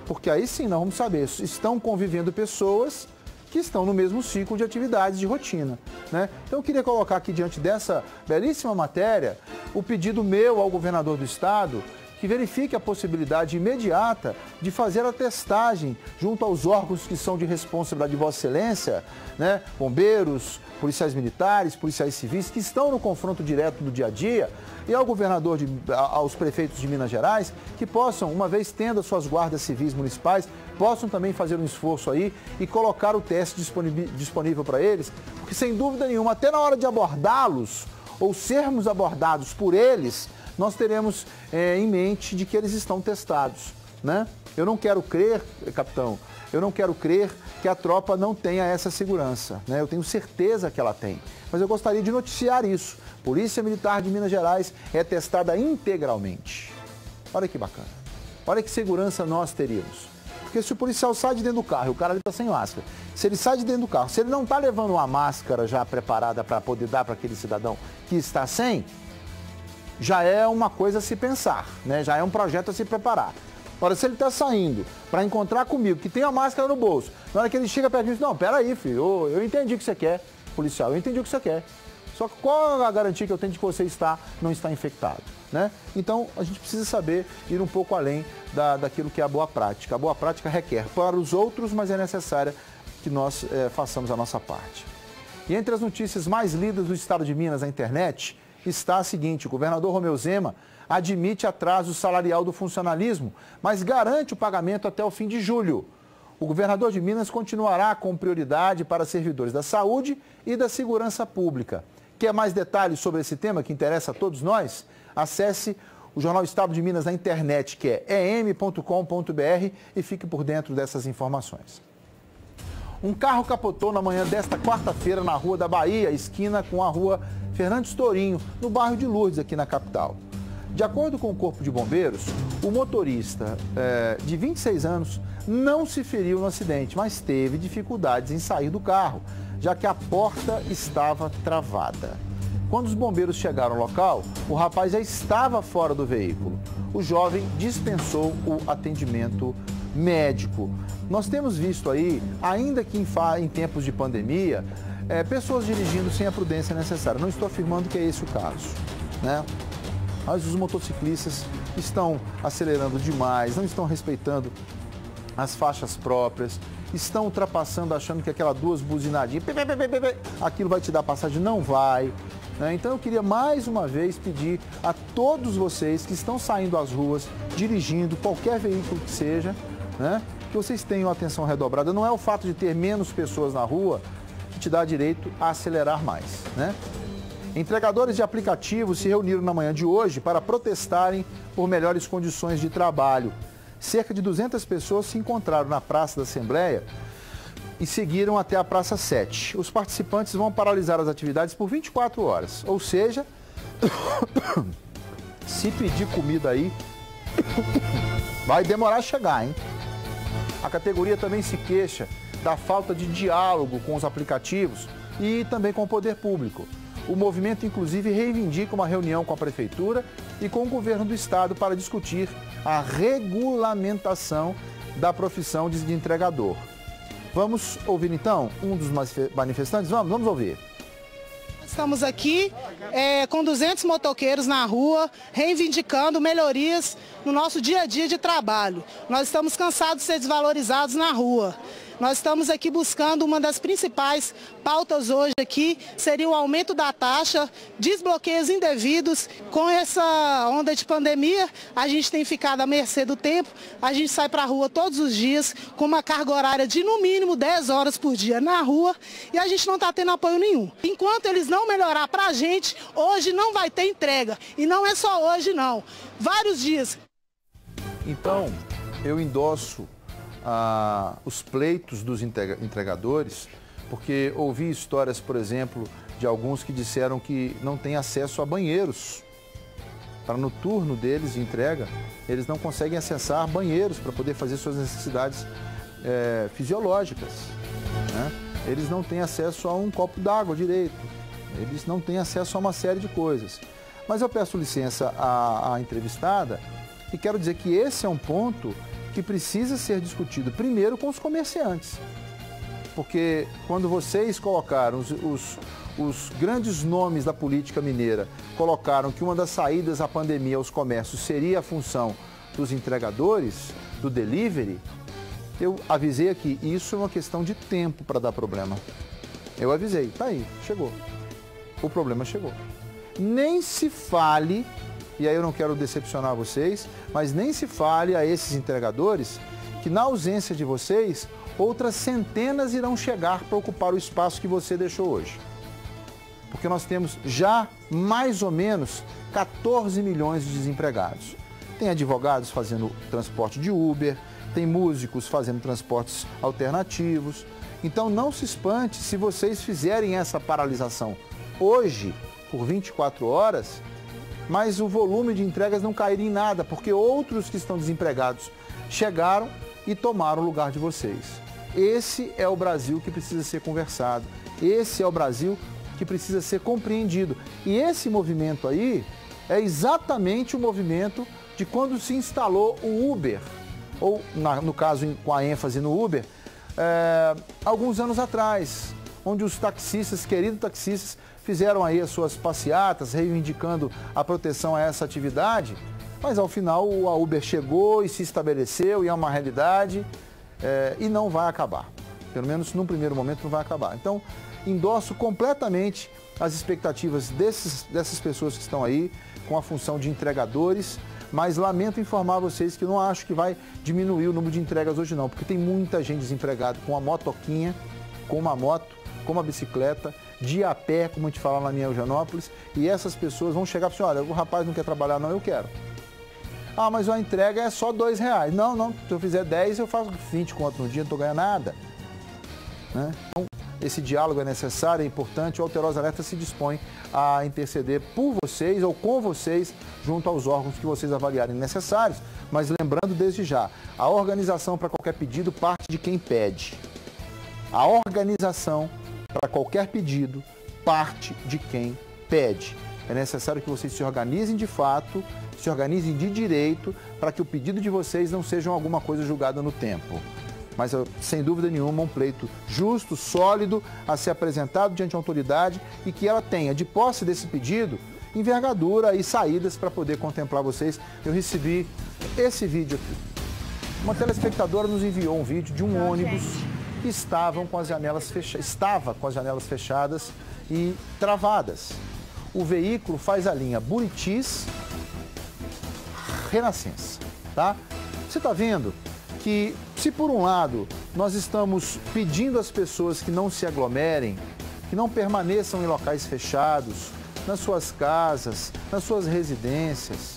Speaker 1: Porque aí sim nós vamos saber, estão convivendo pessoas que estão no mesmo ciclo de atividades de rotina, né? Então eu queria colocar aqui diante dessa belíssima matéria o pedido meu ao governador do estado que verifique a possibilidade imediata de fazer a testagem junto aos órgãos que são de responsabilidade de Vossa Excelência, né? Bombeiros, policiais militares, policiais civis, que estão no confronto direto do dia a dia, e ao governador, aos prefeitos de Minas Gerais, que possam, uma vez tendo as suas guardas civis municipais, possam também fazer um esforço aí e colocar o teste disponível para eles, porque sem dúvida nenhuma, até na hora de abordá-los ou sermos abordados por eles, nós teremos em mente de que eles estão testados, né? Eu não quero crer, capitão, eu não quero crer que a tropa não tenha essa segurança, né? Eu tenho certeza que ela tem, mas eu gostaria de noticiar isso. Polícia Militar de Minas Gerais é testada integralmente. Olha que bacana. Olha que segurança nós teríamos. Porque se o policial sai de dentro do carro e o cara está sem máscara, se ele sai de dentro do carro, se ele não está levando uma máscara já preparada para poder dar para aquele cidadão que está sem, já é uma coisa a se pensar, né? Já é um projeto a se preparar. Agora, se ele está saindo para encontrar comigo, que tem a máscara no bolso, na hora que ele chega perto de mim, não, peraí, filho, eu entendi o que você quer, policial, eu entendi o que você quer. Só que qual a garantia que eu tenho de que você não está infectado, né? Então, a gente precisa saber ir um pouco além daquilo que é a boa prática. A boa prática requer para os outros, mas é necessária que nós façamos a nossa parte. E entre as notícias mais lidas do estado de Minas na internet está a seguinte: o governador Romeu Zema admite atraso salarial do funcionalismo, mas garante o pagamento até o fim de julho. O governador de Minas continuará com prioridade para servidores da saúde e da segurança pública. Quer mais detalhes sobre esse tema que interessa a todos nós? Acesse o Jornal Estado de Minas na internet, que é em.com.br, e fique por dentro dessas informações. Um carro capotou na manhã desta quarta-feira na Rua da Bahia, esquina com a Rua Fernandes Tourinho, no bairro de Lourdes, aqui na capital. De acordo com o Corpo de Bombeiros, o motorista de 26 anos não se feriu no acidente, mas teve dificuldades em sair do carro, já que a porta estava travada. Quando os bombeiros chegaram ao local, o rapaz já estava fora do veículo. O jovem dispensou o atendimento médico. Nós temos visto aí, ainda que em tempos de pandemia, pessoas dirigindo sem a prudência necessária. Não estou afirmando que é esse o caso, né? Mas os motociclistas estão acelerando demais, não estão respeitando as faixas próprias, estão ultrapassando achando que aquelas duas buzinadinhas, aquilo vai te dar passagem, não vai, né? Então eu queria mais uma vez pedir a todos vocês que estão saindo às ruas, dirigindo qualquer veículo que seja, né, que vocês tenham atenção redobrada. Não é o fato de ter menos pessoas na rua que te dá direito a acelerar mais, né? Entregadores de aplicativos se reuniram na manhã de hoje para protestarem por melhores condições de trabalho. Cerca de 200 pessoas se encontraram na Praça da Assembleia e seguiram até a Praça 7. Os participantes vão paralisar as atividades por 24 horas. Ou seja, se pedir comida aí, vai demorar a chegar, hein? A categoria também se queixa da falta de diálogo com os aplicativos e também com o poder público. O movimento, inclusive, reivindica uma reunião com a Prefeitura e com o governo do Estado para discutir a regulamentação da profissão de entregador. Vamos ouvir, então, um dos manifestantes? Vamos ouvir.
Speaker 21: Estamos aqui com 200 motoqueiros na rua, reivindicando melhorias no nosso dia a dia de trabalho. Nós estamos cansados de ser desvalorizados na rua. Nós estamos aqui buscando uma das principais pautas hoje aqui, seria o aumento da taxa, desbloqueios indevidos. Com essa onda de pandemia, a gente tem ficado à mercê do tempo, a gente sai para a rua todos os dias com uma carga horária de no mínimo 10 horas por dia na rua e a gente não está tendo apoio nenhum. Enquanto eles não melhorar para a gente, hoje não vai ter entrega. E não é só hoje não, vários dias.
Speaker 1: Então, eu endosso os pleitos dos entregadores, porque ouvi histórias, por exemplo, de alguns que disseram que não têm acesso a banheiros. Para no turno deles de entrega, eles não conseguem acessar banheiros para poder fazer suas necessidades fisiológicas, né? Eles não têm acesso a um copo d'água direito, eles não têm acesso a uma série de coisas. Mas eu peço licença à entrevistada e quero dizer que esse é um ponto que precisa ser discutido primeiro com os comerciantes. Porque quando vocês colocaram, os grandes nomes da política mineira colocaram que uma das saídas à pandemia aos comércios seria a função dos entregadores, do delivery, eu avisei aqui, isso é uma questão de tempo para dar problema. Eu avisei, tá aí, chegou. O problema chegou. Nem se fale, e aí eu não quero decepcionar vocês, mas nem se fale a esses entregadores que na ausência de vocês, outras centenas irão chegar para ocupar o espaço que você deixou hoje. Porque nós temos já mais ou menos 14 milhões de desempregados. Tem advogados fazendo transporte de Uber, tem músicos fazendo transportes alternativos. Então não se espante se vocês fizerem essa paralisação hoje, por 24 horas, mas o volume de entregas não cairia em nada, porque outros que estão desempregados chegaram e tomaram o lugar de vocês. Esse é o Brasil que precisa ser conversado. Esse é o Brasil que precisa ser compreendido. E esse movimento aí é exatamente o movimento de quando se instalou o Uber, ou no caso com a ênfase no Uber, alguns anos atrás, onde os taxistas, queridos taxistas, fizeram aí as suas passeatas, reivindicando a proteção a essa atividade, mas ao final a Uber chegou e se estabeleceu e é uma realidade e não vai acabar. Pelo menos num primeiro momento não vai acabar. Então, endosso completamente as expectativas dessas pessoas que estão aí com a função de entregadores, mas lamento informar vocês que eu não acho que vai diminuir o número de entregas hoje não, porque tem muita gente desempregada com a motoquinha, com uma moto, com uma bicicleta, de a pé, como a gente fala lá em Eugenópolis, e essas pessoas vão chegar para você, olha, o rapaz não quer trabalhar não, eu quero. Ah, mas a entrega é só R$2. Não, se eu fizer 10, eu faço 20 conto no dia, não estou ganhando nada. Né? Então, esse diálogo é necessário, é importante, o Alterosa Alerta se dispõe a interceder por vocês ou com vocês junto aos órgãos que vocês avaliarem necessários, mas lembrando desde já, a organização para qualquer pedido parte de quem pede. A organização para qualquer pedido parte de quem pede. É necessário que vocês se organizem de fato, se organizem de direito, para que o pedido de vocês não seja alguma coisa julgada no tempo. Mas, sem dúvida nenhuma, um pleito justo, sólido, a ser apresentado diante da autoridade e que ela tenha, de posse desse pedido, envergadura e saídas para poder contemplar vocês. Eu recebi esse vídeo aqui. Uma telespectadora nos enviou um vídeo de um ônibus que estava com as janelas fechadas e travadas. O veículo faz a linha Buritis, Renascença, tá? Você está vendo que, se por um lado nós estamos pedindo às pessoas que não se aglomerem, que não permaneçam em locais fechados, nas suas casas, nas suas residências,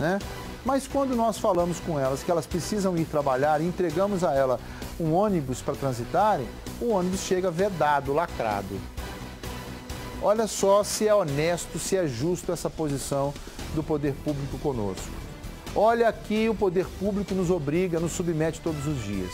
Speaker 1: né? Mas quando nós falamos com elas que elas precisam ir trabalhar e entregamos a ela um ônibus para transitarem, o ônibus chega vedado, lacrado. Olha só se é honesto, se é justo essa posição do poder público conosco. Olha aqui, o poder público nos obriga, nos submete todos os dias.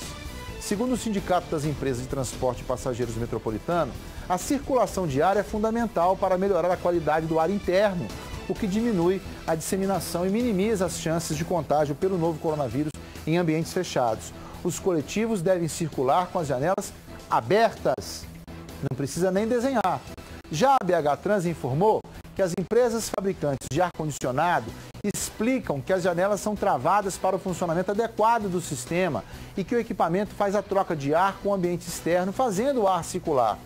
Speaker 1: Segundo o Sindicato das Empresas de Transporte de Passageiros Metropolitano, a circulação diária é fundamental para melhorar a qualidade do ar interno, o que diminui a disseminação e minimiza as chances de contágio pelo novo coronavírus em ambientes fechados. Os coletivos devem circular com as janelas abertas, não precisa nem desenhar. Já a BH Trans informou que as empresas fabricantes de ar-condicionado explicam que as janelas são travadas para o funcionamento adequado do sistema e que o equipamento faz a troca de ar com o ambiente externo, fazendo o ar circular.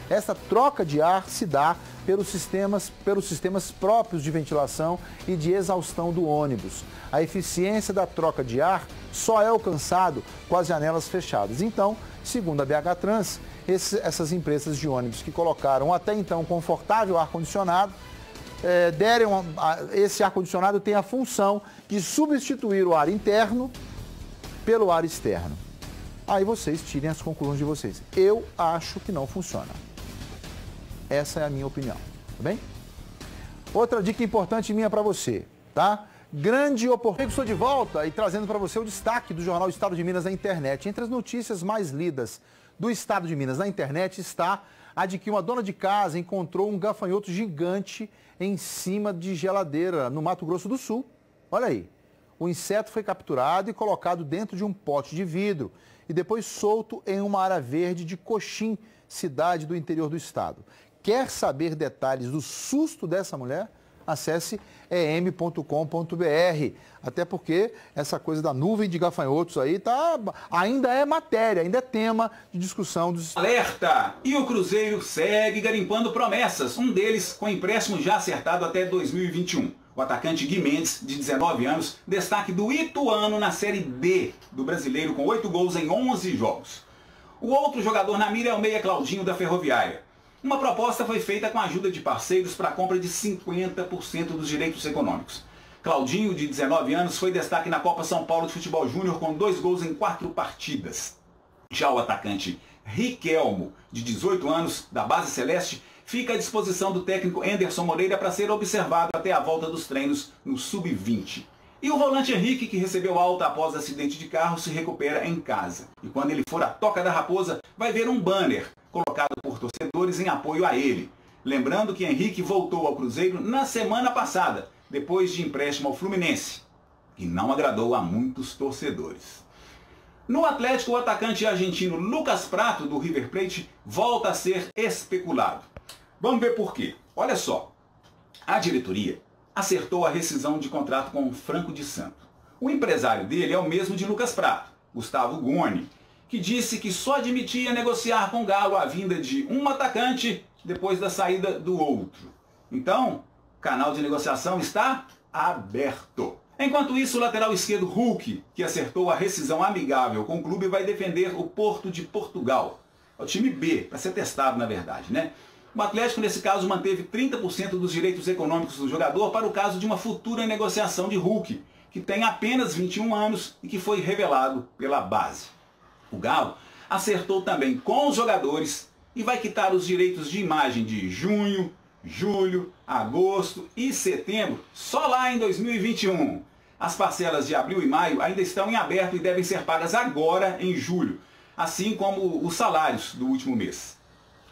Speaker 1: Essa troca de ar se dá pelos sistemas próprios de ventilação e de exaustão do ônibus. A eficiência da troca de ar só é alcançado com as janelas fechadas. Então, segundo a BH Trans, essas empresas de ônibus que colocaram até então confortável ar-condicionado, esse ar-condicionado tem a função de substituir o ar interno pelo ar externo. Aí vocês tirem as conclusões de vocês. Eu acho que não funciona. Essa é a minha opinião, tá bem? Outra dica importante minha para você, tá? Grande oportunidade. Estou de volta e trazendo para você o destaque do jornal Estado de Minas na internet. Entre as notícias mais lidas do Estado de Minas na internet está a de que uma dona de casa encontrou um gafanhoto gigante em cima de geladeira no Mato Grosso do Sul. Olha aí. O inseto foi capturado e colocado dentro de um pote de vidro e depois solto em uma área verde de Coxim, cidade do interior do estado. Quer saber detalhes do susto dessa mulher? Acesse em.com.br, até porque essa coisa da nuvem de gafanhotos aí ainda é matéria, ainda é tema de discussão dos...
Speaker 4: Alerta! E o Cruzeiro segue garimpando promessas, um deles com empréstimo já acertado até 2021. O atacante Gui Mendes, de 19 anos, destaque do Ituano na Série D do Brasileiro, com 8 gols em 11 jogos. O outro jogador na mira é o meia Claudinho da Ferroviária. Uma proposta foi feita com a ajuda de parceiros para a compra de 50% dos direitos econômicos. Claudinho, de 19 anos, foi destaque na Copa São Paulo de Futebol Júnior com 2 gols em 4 partidas. Já o atacante Riquelmo, de 18 anos, da Base Celeste, fica à disposição do técnico Anderson Moreira para ser observado até a volta dos treinos no Sub-20. E o volante Henrique, que recebeu alta após acidente de carro, se recupera em casa. E quando ele for à Toca da Raposa, vai ver um banner colocado por torcedores em apoio a ele. Lembrando que Henrique voltou ao Cruzeiro na semana passada, depois de empréstimo ao Fluminense, e não agradou a muitos torcedores. No Atlético, o atacante argentino Lucas Prato, do River Plate, volta a ser especulado. Vamos ver por quê. Olha só, a diretoria acertou a rescisão de contrato com Franco de Santo. O empresário dele é o mesmo de Lucas Prato, Gustavo Goni, que disse que só admitia negociar com o Galo a vinda de um atacante depois da saída do outro. Então, o canal de negociação está aberto. Enquanto isso, o lateral esquerdo Hulk, que acertou a rescisão amigável com o clube, vai defender o Porto de Portugal. É o time B, para ser testado na verdade, né? O Atlético, nesse caso, manteve 30% dos direitos econômicos do jogador para o caso de uma futura negociação de Hulk, que tem apenas 21 anos e que foi revelado pela base. O Galo acertou também com os jogadores e vai quitar os direitos de imagem de junho, julho, agosto e setembro só lá em 2021. As parcelas de abril e maio ainda estão em aberto e devem ser pagas agora em julho, assim como os salários do último mês.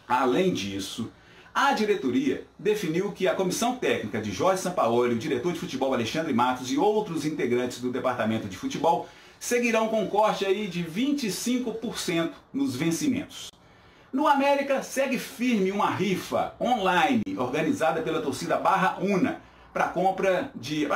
Speaker 4: Além disso, a diretoria definiu que a comissão técnica de Jorge Sampaoli, o diretor de futebol Alexandre Matos e outros integrantes do departamento de futebol seguirão com um corte aí de 25% nos vencimentos. No América, segue firme uma rifa online organizada pela torcida Barra Una para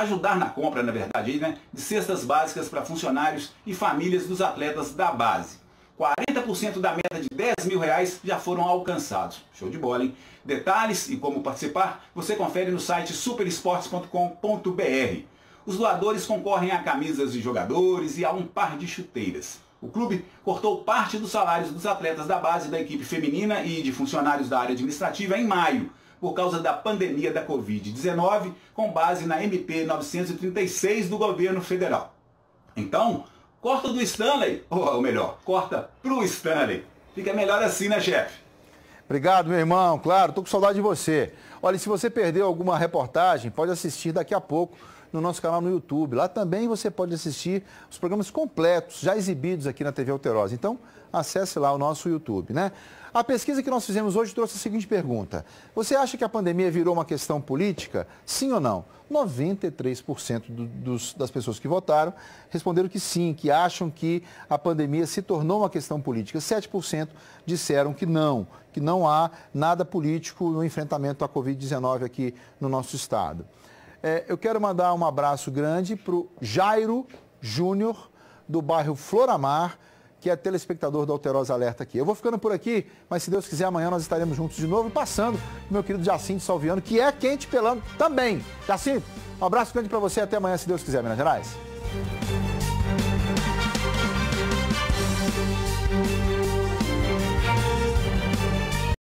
Speaker 4: ajudar na compra, na verdade, né, de cestas básicas para funcionários e famílias dos atletas da base. 40% da meta de R$10 mil já foram alcançados. Show de bola, hein? Detalhes e como participar, você confere no site superesportes.com.br. Os doadores concorrem a camisas de jogadores e a um par de chuteiras. O clube cortou parte dos salários dos atletas da base da equipe feminina e de funcionários da área administrativa em maio, por causa da pandemia da Covid-19, com base na MP 936 do governo federal. Então, corta do Stanley, ou melhor, corta pro Stanley. Fica melhor assim, né, chefe?
Speaker 1: Obrigado, meu irmão. Claro, estou com saudade de você. Olha, se você perdeu alguma reportagem, pode assistir daqui a pouco no nosso canal no YouTube. Lá também você pode assistir os programas completos, já exibidos aqui na TV Alterosa. Então, acesse lá o nosso YouTube, né? A pesquisa que nós fizemos hoje trouxe a seguinte pergunta. Você acha que a pandemia virou uma questão política? Sim ou não? 93% das pessoas que votaram responderam que sim, que acham que a pandemia se tornou uma questão política. 7% disseram que não há nada político no enfrentamento à Covid-19 aqui no nosso estado. Eu quero mandar um abraço grande para o Jairo Júnior, do bairro Floramar, que é telespectador do Alterosa Alerta aqui. Eu vou ficando por aqui, mas se Deus quiser, amanhã nós estaremos juntos de novo, passando o meu querido Jacinto Salviano, que é quente pelando também. Jacinto, um abraço grande para você, até amanhã, se Deus quiser, Minas Gerais.